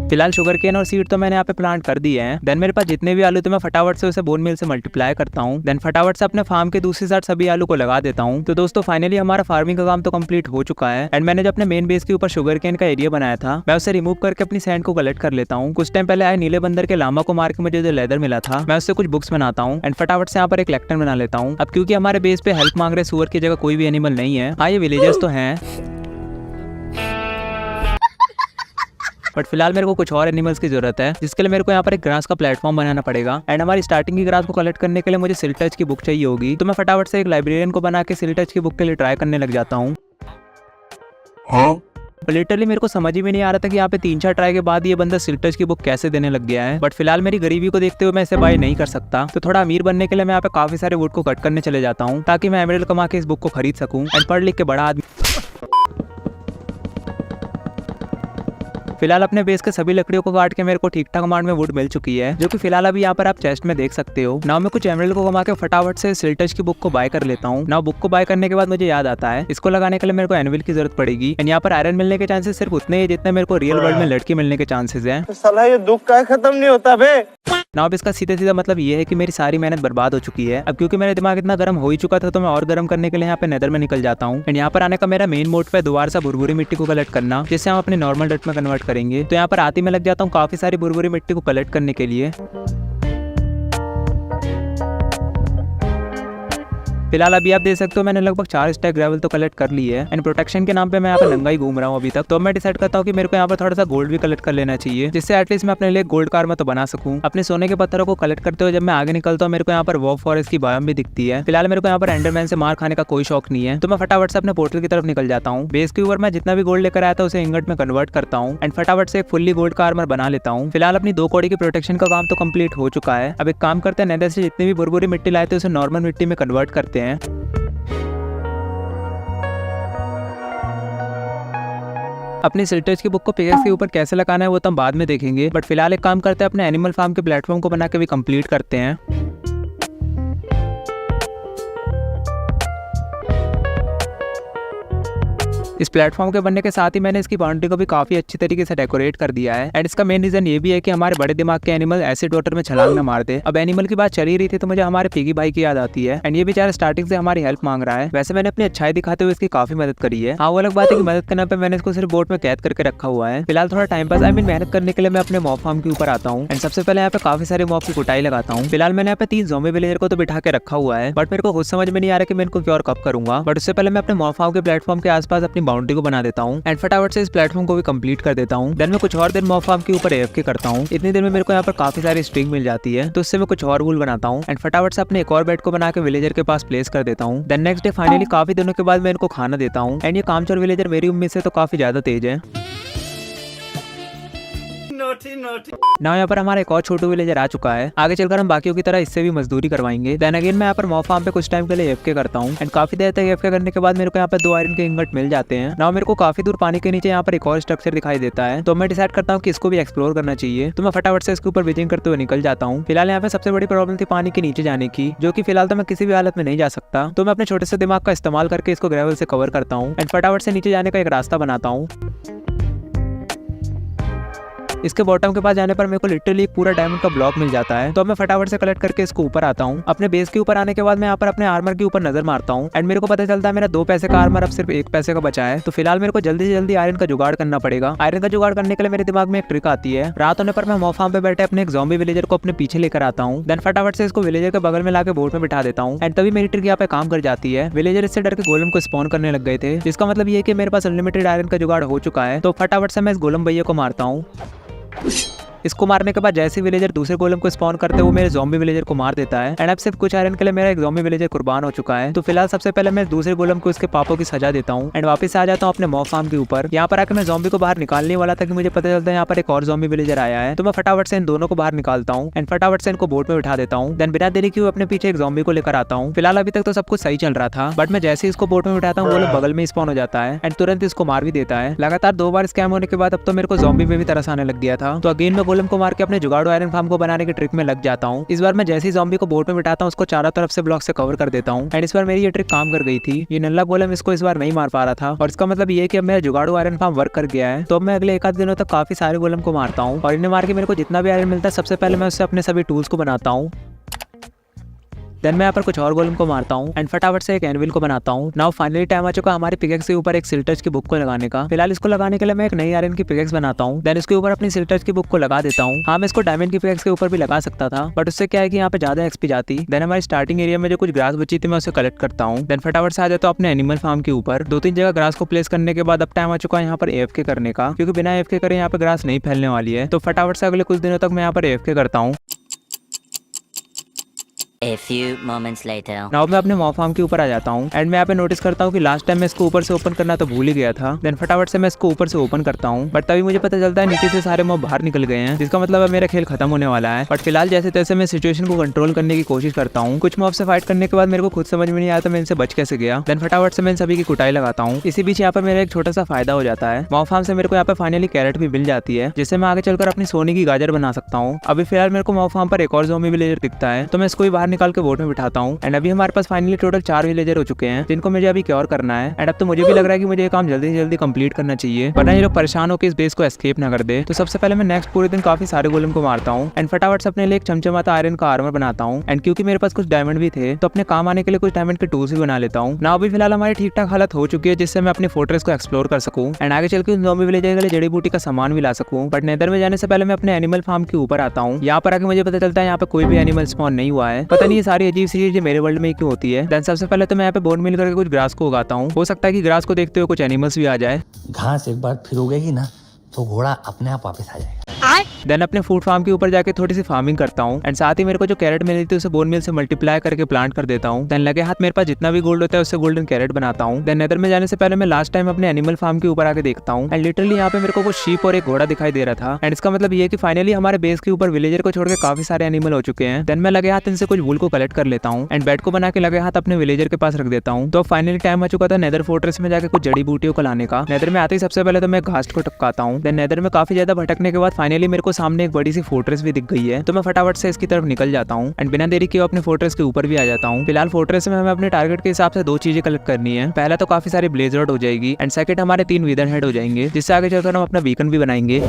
फिलहाल शुगर केन और सीड तो मैंने यहाँ पे प्लांट कर दिए हैं। देन मेरे पास जितने भी आलू थे मैं फटाफट से उसे बोन मिल से मल्टीप्लाई करता हूँ। देन फटाफट से अपने फार्म के दूसरी साइड सभी आलू को लगा देता हूँ। तो दोस्तों फाइनली हमारा फार्मिंग का काम तो कंप्लीट हो चुका है एंड मैंने जो अपने मेन बेस के ऊपर शुगर केन का एरिया बनाया था मैं उसे रिमूव करके अपनी सैंड को कलेक्ट कर लेता हूँ। कुछ टाइम पहले आए नीले बंदर के लामा को मार के मुझे जो लेदर मिला था मैं उससे कुछ बुक्स बनाता हूँ एंड फटाफट से यहाँ पर एक लेक्टन बना लेता हूँ। अब क्योंकि हमारे बेस पे हेल्प मांग रहे सुअर की जगह कोई भी एनिमल नहीं है, हाँ ये विलेजर्स तो हैं बट फिलहाल मेरे को कुछ और एनिमल्स की जरूरत है, जिसके लिए मेरे को यहाँ पर एक ग्रास का प्लेटफॉर्म बनाना पड़ेगा एंड हमारी स्टार्टिंग की ग्रास को कलेक्ट करने के लिए मुझे सिल टच की बुक चाहिए होगी। तो मैं फटाफट से एक लाइब्रेरियन को बना के सिल टच की बुक के लिए ट्राई करने लग जाता हूँ। लिटरली मेरे को समझ ही में नहीं आ रहा था कि यहाँ पे 3-4 ट्राई के बाद ये बंदा सिल टच की बुक कैसे देने लग गया है, बट फिलहाल मेरी गरीबी को देखते हुए मैं इसे बाय नहीं कर सकता। तो थोड़ा अमीर बनने के लिए मैं यहाँ पे काफी सारे वुड को कट करने चले जाता हूँ ताकि मैं एमरल्ड कमा के इस बुक को खरीद सकूँ एंड पढ़ लिख के बड़ा आदमी। फिलहाल अपने बेस के सभी लकड़ियों को काट के मेरे को ठीक ठाक अमाउंट में वुड मिल चुकी है, जो कि फिलहाल अभी यहाँ पर आप चेस्ट में देख सकते हो। नाउ मैं कुछ एमरल्ड को कमा के फटाफट से सिल टच की बुक को बाय कर लेता हूँ। नाउ बुक को बाय करने के बाद मुझे याद आता है इसको लगाने के लिए मेरे को एनविल की जरूरत पड़ेगी एंड यहाँ पर आयरन मिलने के चांसेस सिर्फ उतने ही जितने मेरे को रियल वर्ल्ड में लड़की मिलने के चांसेस है। साला ये दुख का खत्म नहीं होता बे। नाउ अब इसका सीधा सीधा मतलब ये है कि मेरी सारी मेहनत बर्बाद हो चुकी है। अब क्योंकि मेरा दिमाग इतना गर्म हो ही चुका था तो मैं और गर्म करने के लिए यहाँ पे नेदर में निकल जाता हूँ एंड यहाँ पर आने का मेरा मेन मोटिव है दोबारा से बुरबुरी मिट्टी को कलेक्ट करना, जिससे हम अपने नॉर्मल डर्ट में कन्वर्ट करेंगे। तो यहाँ पर आती मैं लग जाता हूँ काफी सारी बुरबुरी मिट्टी को कलेक्ट करने के लिए। फिलहाल अभी आप देख सकते हो मैंने लगभग 4 स्टैक ग्रेवल तो कलेक्ट कर ली है एंड प्रोटेक्शन के नाम पे मैं यहाँ पे नंगा ही घूम रहा हूँ अभी तक। तो मैं डिसाइड करता हूँ कि मेरे को यहाँ पर थोड़ा सा गोल्ड भी कलेक्ट कर लेना चाहिए, जिससे एटलीस्ट मैं अपने लिए गोल्ड कार में तो बना सकूँ। अपने सोने के पत्थरों को कलेक्ट करते हुए जब मैं आगे निकलता हूँ मेरे को यहाँ पर वॉक फॉरेस्ट की बायोम भी दिखती है। फिलहाल मेरे को यहाँ पर एंडरमैन से मार खाने का कोई शौक नहीं है, तो मैं फटाफट से अपने पोर्टल की तरफ निकल जाता हूँ। बेस के ऊपर मैं जितना भी गोल्ड लेकर आया था उसे इंगट में कन्वर्ट करता हूँ एंड फटाफट से एक फुल्ली गोल्ड का आर्मर बना लेता हूँ। फिलहाल अपनी 2 कौड़ी की प्रोटेक्शन का काम तो कंप्लीट हो चुका है। अब एक काम करते हैं नेदर से जितनी भी बुरबुरी मिट्टी लाए थे उसे नॉर्मल मिट्टी में कन्वर्ट करते हैं। अपनी सिल्टर्स की बुक को पिकेक्स के ऊपर कैसे लगाना है वो तो हम बाद में देखेंगे, बट फिलहाल एक काम करते हैं अपने एनिमल फार्म के प्लेटफॉर्म को बना के भी कंप्लीट करते हैं। इस प्लेटफॉर्म के बनने के साथ ही मैंने इसकी बाउंड्री को भी काफी अच्छी तरीके से डेकोरेट कर दिया है एंड इसका मेन रीजन ये भी है कि हमारे बड़े दिमाग के एनिमल एसिड वाटर में छलांग न मार दे। अब एनिमल की बात चल ही रही थी तो मुझे हमारे पिगी भाई की याद आती है एंड ये बेचारा स्टार्टिंग से हमारी हेल्प मांग रहा है। वैसे मैंने अपनी अच्छाई दिखाते हुए इसकी काफी मदद करी है। हाँ वो अलग बात है कि मदद करने पे मैंने इसको सिर्फ बोट में कैद करके रखा हुआ है। फिलहाल थोड़ा टाइम पास मेहनत करने के लिए मैं अपने मॉब फार्म के ऊपर आता हूँ एंड सबसे पहले यहाँ पे काफी सारे मॉब की कुटाई लगाता हूँ। फिलहाल मैंने यहाँ पे 3 ज़ॉम्बी विलेजर को तो बिठा के रखा हुआ है, बट मेरे को खुद समझ में नहीं आ रहा कि मैं इनको क्या और कब करूंगा। बट उससे पहले मैं अपने मॉब फार्म के प्लेटफॉर्म के आसपास अपनी बाउंड्री को बना देता हूँ एंड फटाफट से इस प्लेटफॉर्म को भी कंप्लीट कर देता हूँ। देन मैं कुछ और दिन मॉब फार्म के ऊपर AFK करता हूँ। इतनी देर में मेरे को यहाँ पर काफी सारी स्ट्रिंग मिल जाती है, तो उससे मैं कुछ और वूल बनाता हूँ एंड फटाफट से अपने एक और बेड को बना के विलेजर के पास प्लेस कर देता हूँ। देन नेक्स्ट डे फाइनली काफी दिनों के बाद मैं इनको खाना देता हूँ एंड ये कामचोर विलेजर मेरी उम्मीद से तो काफी ज्यादा तेज है। ना यहाँ पर हमारा एक और छोटू विलेजर आ चुका है। आगे चलकर हम बाकियों की तरह इससे भी मजदूरी करवाएंगे। देन अगेन मैं यहाँ पर मॉब फार्म पे कुछ टाइम के लिए AFK करता हूँ एंड काफी देर तक AFK करने के बाद मेरे को यहाँ पे 2 आयरन के इंगट मिल जाते हैं। ना मेरे को काफी दूर पानी के नीचे यहाँ पर एक और स्ट्रक्चर दिखाई देता है, तो मैं डिसाइड करता हूँ कि इसको भी एक्सप्लोर करना चाहिए। तो मैं फटाफट से इसके ऊपर विजिंग करते हुए निकल जाता हूँ। फिलहाल यहाँ पे सबसे बड़ी प्रॉब्लम थी पानी के नीचे जाने की, जो कि फिलहाल तो मैं किसी भी हालत में नहीं जा सकता। तो मैं अपने छोटे से दिमाग का इस्तेमाल करके इसको ग्रेवल से कवर करता हूँ एंड फटाफट से नीचे जाने का एक रास्ता बनाता हूँ। इसके बॉटम के पास जाने पर मेरे को लिटरली एक पूरा डायमंड का ब्लॉक मिल जाता है। तो अब मैं फटाफट से कलेक्ट करके इसको ऊपर आता हूँ। अपने बेस के ऊपर आने के बाद मैं यहाँ पर अपने आर्मर के ऊपर नजर मारता हूँ एंड मेरे को पता चलता है मेरा 2 पैसे का आर्मर अब सिर्फ 1 पैसे का बचा है। तो फिलहाल मेरे को जल्दी से जल्दी आयरन का जुगाड़ करना पड़ेगा। आयरन का जुगाड़ करने के लिए मेरे दिमाग में एक ट्रिक आती है। रात होने पर मैं मॉब फार्म पे बैठे अपने एक ज़ॉम्बी विलेजर को अपने पीछे लेकर आता हूँ। देन फटाफट से इसको विलेजर के बगल में लाके बोट में बिठा देता हूँ एंड तभी मेरी ट्रिक यहाँ पे काम कर जाती है। विलेजर इससे डर के गोलम को स्पॉन करने लग गए थे, जिसका मतलब ये कि मेरे पास अनलिमिटेड आयरन का जुगाड़ हो चुका है। तो फटाफट से मैं इस गोलम भैया को मारता हूँ। इसको मारने के बाद जैसे विलेजर दूसरे गोलम को स्पॉन करते वो मेरे ज़ॉम्बी विलेजर को मार देता है एंड अब सिर्फ कुछ आयरन के लिए मेरा एक ज़ॉम्बी विलेजर कुर्बान हो चुका है। तो फिलहाल सबसे पहले मैं दूसरे गोलम को इसके पापों की सजा देता हूँ एंड वापस आ जाता हूँ अपने मॉब फार्म के ऊपर। यहाँ पर आकर मैं ज़ॉम्बी को बाहर निकालने वाला था कि मुझे पता चलता है यहाँ पर एक और ज़ॉम्बी विलेजर आया है। तो मैं फटाफट से इन दोनों को बाहर निकालता हूँ एंड फटाफट से इनको बोट में बिठा देता हूँ। देन बिना देरी के अपने पीछे एक ज़ॉम्बी को लेकर आता हूँ। फिलहाल अभी तक तो सब कुछ सही चल रहा था, बट मैं जैसे ही इसको बोट में बिठाता हूँ वो लोग बगल में स्पॉन हो जाता है एंड तुरंत इसको मार भी देता है। लगातार 2 बार स्कैम होने के बाद अब तो मेरे को ज़ॉम्बी में भी तरस आने लग गया था। तो अगेन मैं गोलम को मार के अपने जुगाड़ू आयरन फार्म को बनाने की ट्रिक में लग जाता हूँ। इस बार मैं जैसे ही ज़ॉम्बी को बोट में बिठाता हूँ उसको चारों तरफ से ब्लॉक से कवर कर देता हूँ एंड इस बार मेरी ये ट्रिक काम कर गई थी। ये नल्ला गोलम इसको इस बार नहीं मार पा रहा था और इसका मतलब ये है कि अब मेरा जुगाड़ू आयरन फार्म वर्क कर गया है। तो अब मैं अगले 1 आध दिनों तक काफी सारे गोलम को मारता हूँ और इन्हें मार के मेरे को जितना भी आयरन मिलता है सबसे पहले मैं उससे अपने सभी टूल्स को बनाता हूँ। देन मैं यहाँ पर कुछ और गोलम को मारता हूँ एंड फटाफट से एक एनविल को बनाता हूँ। नाउ फाइनली टाइम आ चुका हमारे पिकेक्स के ऊपर एक सिल्टच की बुक को लगाने का। फिलहाल इसको लगाने के लिए मैं एक नई आयरन की पिकेक्स बनाता हूँ। देन इसके ऊपर अपनी सिल्टच की बुक को लगा देता हूँ। हाँ, मैं इसको डायमंड की पिकेक्स के ऊपर भी लगा सकता था, बट उससे क्या है कि यहाँ पे ज्यादा एक्सपी जाती। देन हमारी स्टार्टिंग एरिया में जो कुछ ग्रास बची थी मैं उसे कलेक्ट करता हूँ। देन फटाफट से आ जाता हूँ अपने एनिमल फार्म के ऊपर। 2-3 जगह ग्रास को प्लेस करने के बाद अब टाइम आ चुका है यहाँ पर AFK करने का, क्योंकि बिना AFK करे यहाँ पे ग्रास नहीं फैलने वाली है। तो फटाफट से अगले कुछ दिनों तक मैं यहाँ पर AFK करता हूँ। A few moments later. Now मैं अपने मॉब फार्म के ऊपर आ जाता हूँ एंड मैं यहाँ पे नोटिस करता हूँ कि लास्ट टाइम मैं इसको ऊपर से ओपन करना तो भूल ही गया था। देन फटाफट से मैं इसको ऊपर से ओपन करता हूँ, बट तभी मुझे पता चलता है नीचे से सारे मॉब बाहर निकल गए हैं, जिसका मतलब अब मेरा खेल खत्म होने वाला है। बट फिलहाल जैसे तैसे मैं सिचुएशन को कंट्रोल करने की कोशिश करता हूँ। कुछ मॉब से फाइट करने के बाद मेरे को खुद समझ में नहीं आया था मैं इनसे बच कैसे गया। देन फटाफट से मैं इन सभी की कुटाई लगाता हूँ। इसी बीच यहाँ पर मेरा एक छोटा सा फायदा हो जाता है। मॉब फार्म से मेरे को यहाँ पे फाइनली कैरेट भी मिल जाती है, जिससे मैं आगे चलकर अपनी सोने की गाजर बना सकता हूँ। अभी फिलहाल मेरे को मॉब फार्म पर एक और ज़ॉम्बी विलेजर दिखता है, तो मैं इसको भी बाहर निकाल के बोट में बिठाता हूँ एंड अभी हमारे पास फाइनली टोटल 4 विलेजर हो चुके हैं, जिनको मुझे अभी क्योर करना है। एंड अब तो मुझे भी लग रहा है कि मुझे ये काम जल्दी से जल्दी कंप्लीट करना चाहिए, वरना ये लोग परेशान होकर इस बेस को एस्केप ना कर दे। तो सबसे पहले मैं नेक्स्ट पूरे दिन काफी सारे गोलम को मारता हूँ एंड फटाफट से अपने लिए एक चमचमाता आयरन का आर्मर बनाता हूँ। एंड क्योंकि मेरे पास कुछ डायमंड भी थे तो अपने काम आने के लिए कुछ डायमंड के टूल्स भी बना लेता हूँ। ना अभी फिलहाल हमारी ठीक ठाक हालत हो चुकी है, जिससे मैं अपनी फोर्ट्रेस को एक्सप्लोर कर सकूँ एंड आगे चल के उन ज़ॉम्बी विलेजर के लिए जड़ी बूटी का सामान भी ला सकूँ। बट नेदर में जाने से पहले मैं अपने एनिमल फार्म के ऊपर आता हूँ। यहाँ पर आके मुझे पता चलता है यहाँ पे कोई भी एनिमल स्पॉन नहीं हुआ है। पता नहीं ये सारी अजीब सी चीजें मेरे वर्ल्ड में क्यों होती है। देन सबसे पहले तो मैं यहाँ पे बोन मिल करके कुछ ग्रास को उगाता हूँ। हो सकता है कि ग्रास को देखते हुए कुछ एनिमल्स भी आ जाए। घास एक बार फिर उगेगी ना तो घोड़ा अपने आप वापस आ जाएगा। देन अपने फूड फार्म के ऊपर जाके थोड़ी सी फार्मिंग करता हूँ एंड साथ ही मेरे को जो कैरेट मिली थी उसे बोन मिल से मल्टीप्लाई करके प्लांट कर देता हूँ। देन लगे हाथ मेरे पास जितना भी गोल्ड होता है उससे गोल्डन कैरेट बनाता हूँ। देन नेदर में जाने से पहले मैं लास्ट टाइम अपने एनिमल फार्म के ऊपर आके देखता हूँ एंड लिटरली यहाँ पे मेरे को कुछ शीप और एक घोड़ा दिखाई दे रहा था। एंड इसका मतलब ये है कि फाइनली हमारे बेस के ऊपर विलेजर को छोड़ के काफी सारे एनिमल हो चुके हैं। देन मैं लगे हाथ इनसे कुछ वूल को कलेक्ट कर लेता हूँ एंड बेड को बना के लगे हाथ अपने विलेजर के पास रख देता हूँ। तो फाइनली टाइम आ चुका था नेदर फोर्ट्रेस में जाके कुछ जड़ी बूटियों को लाने का। नेदर में आते ही सबसे पहले तो मैं घास को टपकाता हूँ। देन नेदर में काफी ज्यादा भटकने के बाद फाइनली मेरे को सामने एक बड़ी सी फोर्ट्रेस भी दिख गई है, तो मैं फटाफट से इसकी तरफ निकल जाता हूँ एंड बिना देरी किए अपने फोर्ट्रेस के ऊपर भी आ जाता हूँ। फिलहाल फोर्ट्रेस में हमें अपने टारगेट के हिसाब से 2 चीजें कलेक्ट करनी है। पहला तो काफी सारी ब्लेज रॉड हो जाएगी एंड सेकंड हमारे 3 विदर हेड हो जाएंगे, जिससे आगे चलकर हम अपना बीकन भी बनाएंगे।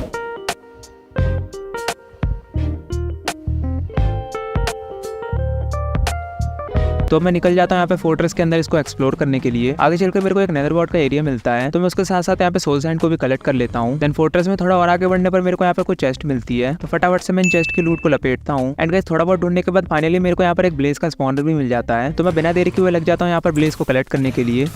तो मैं निकल जाता हूँ यहाँ पे फोर्ट्रेस के अंदर इसको एक्सप्लोर करने के लिए। आगे चलकर मेरे को एक नेदर बॉट का एरिया मिलता है, तो मैं उसके साथ साथ यहाँ पे सोल सैंड को भी कलेक्ट कर लेता हूँ। देन फोर्ट्रेस में थोड़ा और आगे बढ़ने पर मेरे को यहाँ पे कुछ चेस्ट मिलती है, तो फटाफट से मैं इन चेस्ट की लूट को लपेटता हूँ। एंड गाइस थोड़ा बहुत ढूंढने के बाद फाइनली मेरे को यहाँ पर एक ब्लेज का स्पॉनर भी मिल जाता है, तो मैं बिना देरी किए लग जाता हूँ यहाँ पर ब्लेज को कलेक्ट करने के लिए।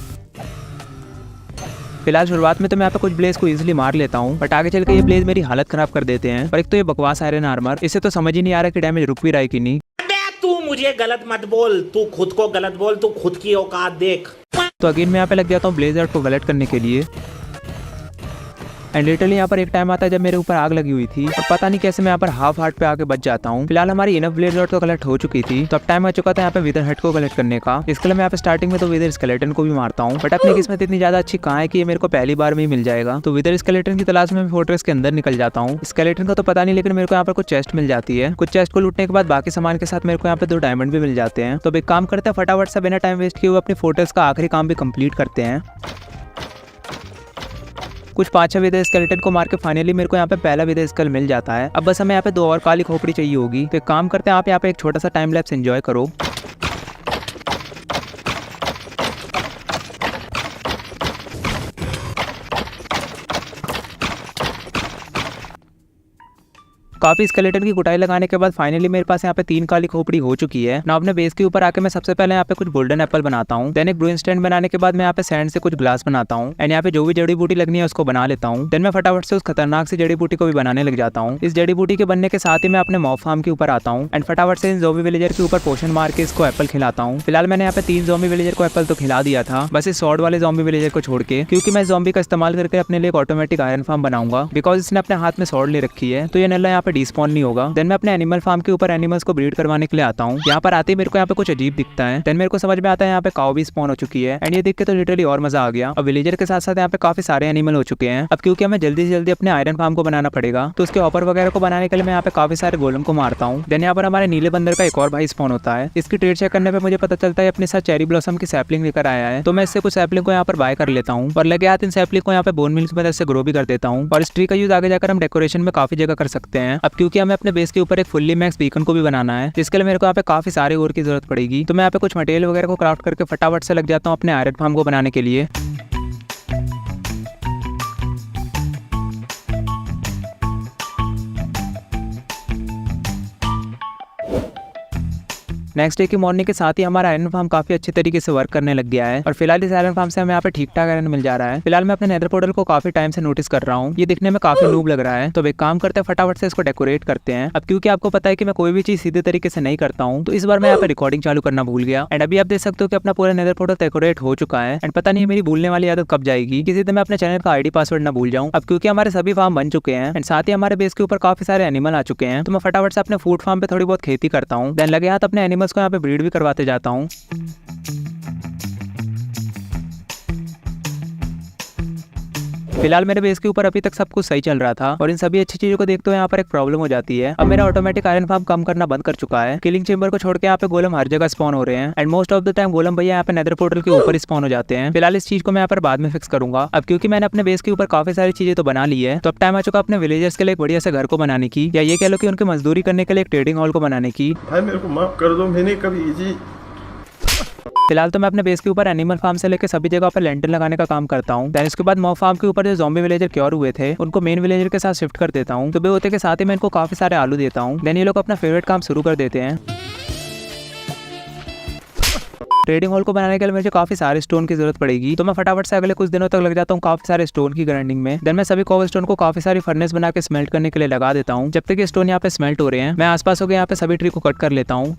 फिलहाल शुरुआत में तो मैं यहाँ पे कुछ ब्लेज को इजीली मार लेता हूँ, बट आगे चल के ये ब्लेज मेरी हालत खराब कर देते हैं। पर एक तो ये बकवास आयरन आर्मर, इससे तो समझ ही नहीं आ रहा कि डैमेज रुक भी रहा है कि नहीं। तू मुझे गलत मत बोल, तू खुद को गलत बोल, तू खुद की औकात देख। तो अगेन मैं यहाँ पे लग जाता हूँ ब्लेज आर्ट को कलेक्ट करने के लिए। एंड लिटरली यहाँ पर एक टाइम आता है जब मेरे ऊपर आग लगी हुई थी और पता नहीं कैसे मैं यहाँ पर हाफ हार्ट पे आके बच जाता हूँ। फिलहाल हमारी इनफ ब्लेड रॉड तो कलेक्ट हो चुकी थी, तो अब टाइम आ चुका था यहाँ पे विदर हेड को कलेक्ट करने का। इसके लिए मैं यहाँ पे स्टार्टिंग में तो विदर स्केलेटन को भी मारता हूँ, बट अपनी किस्मत इतनी ज्यादा अच्छी कहाँ है कि ये मेरे को पहली बार में ही मिल जाएगा। तो विदर स्केलेटन की तलाश में मैं फोर्ट्रेस के अंदर निकल जाता हूँ। स्केलेटन का तो पता नहीं, लेकिन मेरे को यहाँ पर कुछ चेस्ट मिल जाती है। कुछ चेस्ट को लूटने के बाद बाकी सामान के साथ मेरे को यहाँ पे 2 डायमंड भी मिल जाते हैं। तो एक काम करते हैं, फटाफट से बिना टाइम वेस्ट किए हुए अपनी फोर्ट्रेस का आखिरी काम भी कंप्लीट करते हैं। कुछ 5-6 विद स्केलेटन को मार के फाइनली मेरे को यहाँ पे पहला विद स्कल मिल जाता है। अब बस हमें यहाँ पे 2 और काली खोपड़ी चाहिए होगी। तो एक काम करते हैं, आप यहाँ पे एक छोटा सा टाइम लैप्स एंजॉय करो। काफी स्केलेटन की कुटाई लगाने के बाद फाइनली मेरे पास यहाँ पे 3 काली खोपड़ी हो चुकी है ना। अपने बेस के ऊपर आके मैं सबसे पहले यहाँ पे कुछ गोल्डन एप्पल बनाता हूँ। देन एक ब्रू इंस्टेंट बनाने के बाद मैं यहाँ पे सैंड से कुछ ग्लास बनाता हूँ एंड यहाँ पे जो भी जड़ी बूटी लगनी है उसको बना लेता हूँ। देन मैं फटाफट से उस खतरनाक सी जड़ी बूटी को भी बनाने लग जाता हूँ। इस जड़ी बूटी के बनने के साथ ही मैं अपने मॉब फार्म के ऊपर आता हूँ एंड फटाफट से इन ज़ॉम्बी विलेजर के ऊपर पोशन मार के इसको एप्पल खिलाता हूँ। फिलहाल मैंने यहाँ पे 3 ज़ॉम्बी विलेजर को एप्पल तो खिला दिया था, बस इस स्वॉर्ड वाले ज़ॉम्बी विलेजर को छोड़ के, क्योंकि मैं ज़ॉम्बी का इस्तेमाल करके अपने लिए एक ऑटोमेटिक आयरन फार्म बनाऊंगा। बिकॉज इसने अपने हाथ में स्वॉर्ड ले रखी है तो ये नल्ला यहाँ पे डिस्पॉन नहीं होगा। देन मैं अपने एनिमल फार्म के ऊपर एनिमल्स को ब्रीड करवाने के लिए आता हूँ। यहाँ पर आते ही मेरे को यहाँ पे कुछ अजीब दिखता है। देन मेरे को समझ में आता है यहाँ पे काऊ भी स्पॉन हो चुकी है एंड ये देख के तो लिटरली और मजा आ गया। अब विलेजर के साथ साथ यहाँ पे काफी सारे एनिमल हो चुके हैं। अब क्योंकि हमें जल्दी से जल्दी अपने आयरन फार्म को बनाना पड़ेगा तो उसके ऑपर वगैरह को बनाने के लिए मैं यहाँ पे काफी सारे गोलम को मारता हूँ। देन यहाँ पर हमारे नीले बंदर का एक और भाई स्पॉन होता है। इसकी ट्रेड चेक करने पे मुझे पता चलता है अपने साथ चेरी ब्लॉसम की सैपलिंग लेकर आया है, तो मैं इससे कुछ सैपलिंग को यहाँ पर बाय कर लेता हूँ और लगे हाथ इन सैपलिंग को यहाँ पे बोन मिल की मदद से ग्रो भी कर देता हूँ। और इस ट्री का यूज आगे जाकर हम डेकोरेशन में काफी जगह कर सकते हैं। अब क्योंकि हमें अपने बेस के ऊपर एक फुल्ली मैक्स बीकन को भी बनाना है जिसके लिए मेरे को यहाँ पे काफी सारे और की जरूरत पड़ेगी। तो मैं यहाँ पे कुछ मटेरियल वगैरह को क्राफ्ट करके फटाफट से लग जाता हूँ अपने आयरन फार्म को बनाने के लिए। नेक्स्ट डे की मॉर्निंग के साथ ही हमारा आयरन फार्म काफी अच्छे तरीके से वर्क करने लग गया है और फिलहाल इस आयरन फार्म से हमें यहाँ पे ठीक ठाक आयरन मिल जा रहा है। फिलहाल मैं अपने नेदर पोर्टल को काफी टाइम से नोटिस कर रहा हूँ, ये दिखने में काफी नूब लग रहा है। तो एक काम करते हैं, फटाफट से इसको डेकोरेट करते हैं। अब क्योंकि आपको पता है कि मैं कोई भी चीज सीधे तरीके से नहीं करता हूँ तो इस बार मैं यहाँ पे रिकॉर्डिंग चालू करना भूल गया एंड अभी आप देख सकते हो कि अपना पूरा नेदर पोर्टल डेकोरेट हो चुका है एंड पता नहीं मेरी भूलने वाली आदत कब जाएगी, किसी दिन मैं अपने चैनल का आईडी पासवर्ड ना भूल जाऊँ। अब क्योंकि हमारे सभी फार्म बन चुके हैं एंड साथ ही हमारे बेस के ऊपर काफी सारे एनिमल आ चुके हैं तो मैं फटाफट से अपने फूड फार्म पे थोड़ी बहुत खेती करता हूँ। देन लगे हाथ अपने एनिमल्स को यहाँ पे ब्रीड भी करवाते जाता हूँ। फिलहाल मेरे बेस के ऊपर अभी तक सब कुछ सही चल रहा था और इन सभी अच्छी चीजों को देखते हुए यहाँ पर एक प्रॉब्लम हो जाती है। अब मेरा ऑटोमेटिक आयरन फार्म कम करना बंद कर चुका है। किलिंग चेंबर को छोड़ के यहाँ पे गोलम हर जगह स्पॉन हो रहे हैं and most of the time गोलम भैया यहाँ पे नेदर पोर्टल के ऊपर स्पॉन हो जाते हैं। फिलहाल इस चीज को मैं यहाँ पर बाद में फिक्स करूंगा। अब क्योंकि मैंने अपने बेस के ऊपर काफी सारी चीजें तो बना ली है तो अब टाइम आ चुका अपने विलेजर्स के लिए एक बढ़िया से घर को बनाने की, या ये कह लो कि उनकी मजदूरी करने के लिए एक ट्रेडिंग हॉल को बनाने की। भाई मेरे को माफ कर दो, मैंने कभी इजी। फिलहाल तो मैं अपने बेस के ऊपर एनिमल फार्म से लेकर सभी जगह पर लैंटर्न लगाने का काम करता हूँ। देन इसके बाद मॉब फार्म के ऊपर जो ज़ॉम्बी विलेजर क्योर हुए थे उनको मेन विलेजर के साथ शिफ्ट कर देता हूँ। सुबह होते के साथ ही मैं इनको काफी सारे आलू देता हूँ। देन ये लोग अपना फेवरेट काम शुरू कर देते हैं। ट्रेडिंग हॉल को बनाने के लिए मुझे काफी सारे स्टोन की जरूरत पड़ेगी तो मैं फटाफट से अगले कुछ दिनों तक लग जाता हूँ काफी सारे स्टोन की ग्राइंडिंग में। देन मैं सभी कोबल स्टोन को काफी सारी फर्नेस बना के स्मेल्ट करने के लिए लगा देता हूँ। जब तक ये स्टोन यहाँ पे स्मेल्ट हो रहे हैं मैं आसपास होकर यहाँ पे सभी ट्री को कट कर लेता हूँ।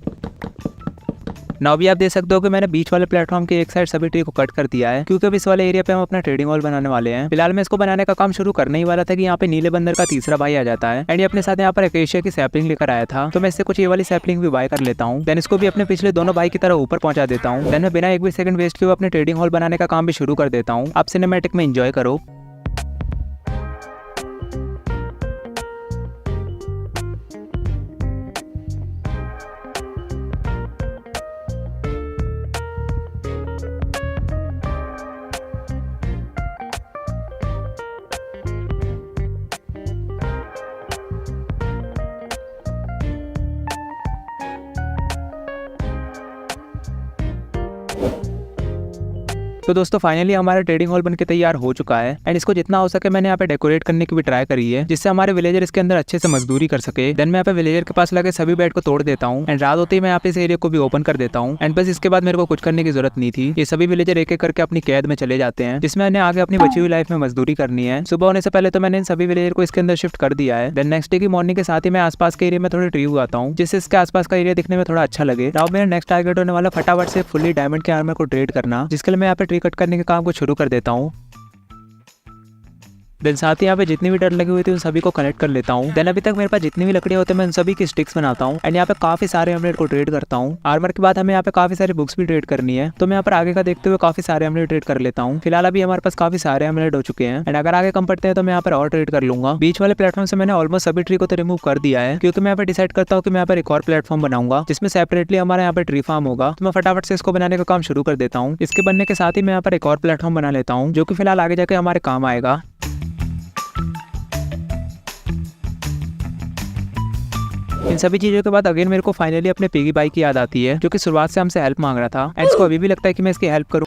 नाउ भी आप देख सकते हो कि मैंने बीच वाले प्लेटफॉर्म के एक साइड सभी ट्री को कट कर दिया है क्योंकि अब इस वाले एरिया पे हम अपना ट्रेडिंग हॉल बनाने वाले हैं। फिलहाल मैं इसको बनाने का काम शुरू करने ही वाला था कि यहाँ पे नीले बंदर का तीसरा भाई आ जाता है एंड ये अपने साथ यहाँ पर एकेशिया की सैपलिंग लेकर आया था तो मैं इससे कुछ ये वाली सैपलिंग भी बाय कर लेता हूँ। देन इसको भी अपने पिछले दोनों भाई की तरह ऊपर पहुंचा देता हूँ। देन मैं बिना एक भी सेकंड वेस्ट किए अपने ट्रेडिंग हॉल बनाने का काम भी शुरू कर देता हूँ। आप सिनेमैटिक में एंजॉय करो। तो दोस्तों फाइनली हमारा ट्रेडिंग हॉल बनके तैयार हो चुका है एंड इसको जितना हो सके मैंने यहाँ पे डेकोरेट करने की भी ट्राई करी है जिससे हमारे विलेजर इसके अंदर अच्छे से मजदूरी कर सके। देन मैं यहाँ पे विलेजर के पास लगे सभी बेड को तोड़ देता हूँ एंड रात होते ही मैं यहाँ पे इस एरिया को भी ओपन कर देता हूँ एंड बस इसके बाद मेरे को कुछ करने की जरूरत नहीं थी। ये सभी विलेजर एक एक करके अपनी कैद में चले जाते हैं जिसमें मैंने आगे अपनी बची हुई लाइफ में मजदूरी करनी है। सुबह होने से पहले तो मैंने इन सभी विलेजर को इसके अंदर शिफ्ट कर दिया है। देन नेक्स्ट डे की मॉर्निंग के साथ ही मैं आसपास के एरिया में थोड़ी ट्री उगाता हूँ जिससे इसके आसपास का एरिया दिखने में थोड़ा अच्छा लगे। अब मेरा नेक्स्ट टारगेट होने वाला फटाफट से फुल्ली डायमंड के आर्मर को ट्रेड करना, जिसके लिए मैं यहाँ पे ट्री कट करने के काम को शुरू कर देता हूँ। देन साथ ही यहाँ पे जितनी भी डर लगी हुई थी उन सभी को कलेक्ट कर लेता हूँ। देन अभी तक मेरे पास जितनी भी लकड़ियाँ होती है मैं उन सभी की स्टिक्स बनाता हूँ एंड यहाँ पे काफी सारे एमलेट को ट्रेड करता हूँ। आर्मर के बाद हमें यहाँ पे काफी सारी बुक्स भी ट्रेड करनी है तो मैं यहाँ पर आगे का देखते हुए काफी सारे एमलेट ट्रेड कर लेता हूँ। फिलहाल अभी हमारे पास काफी सारे एमलेट हो चुके हैं एंड अगर आगे कम पड़ते हैं तो मैं यहाँ पर और ट्रेड कर लूंगा। बीच वाले प्लेटफॉर्म से मैंने ऑलमोस्ट सभी ट्री को तो रिमूव कर दिया है क्योंकि मैं यहाँ पे डिसाइड करता हूँ कि मैं यहाँ पर एक और प्लेटफॉर्म बनाऊंगा जिसमें सेपरेटली हमारा यहाँ पे ट्री फार्म होगा। तो मैं फटाफट से इसको बनाने का काम शुरू कर देता हूँ। इसके बनने के साथ ही मैं यहाँ पर एक और प्लेटफॉर्म बना लेता हूँ जो कि फिलहाल आगे जाके हमारे काम आएगा। इन सभी चीजों के बाद अगेन मेरे को फाइनली अपने पिगी बाई की याद आती है, जो कि शुरुआत से हमसे हेल्प मांग रहा था एंड इसको अभी भी लगता है कि मैं इसकी हेल्प करूँ।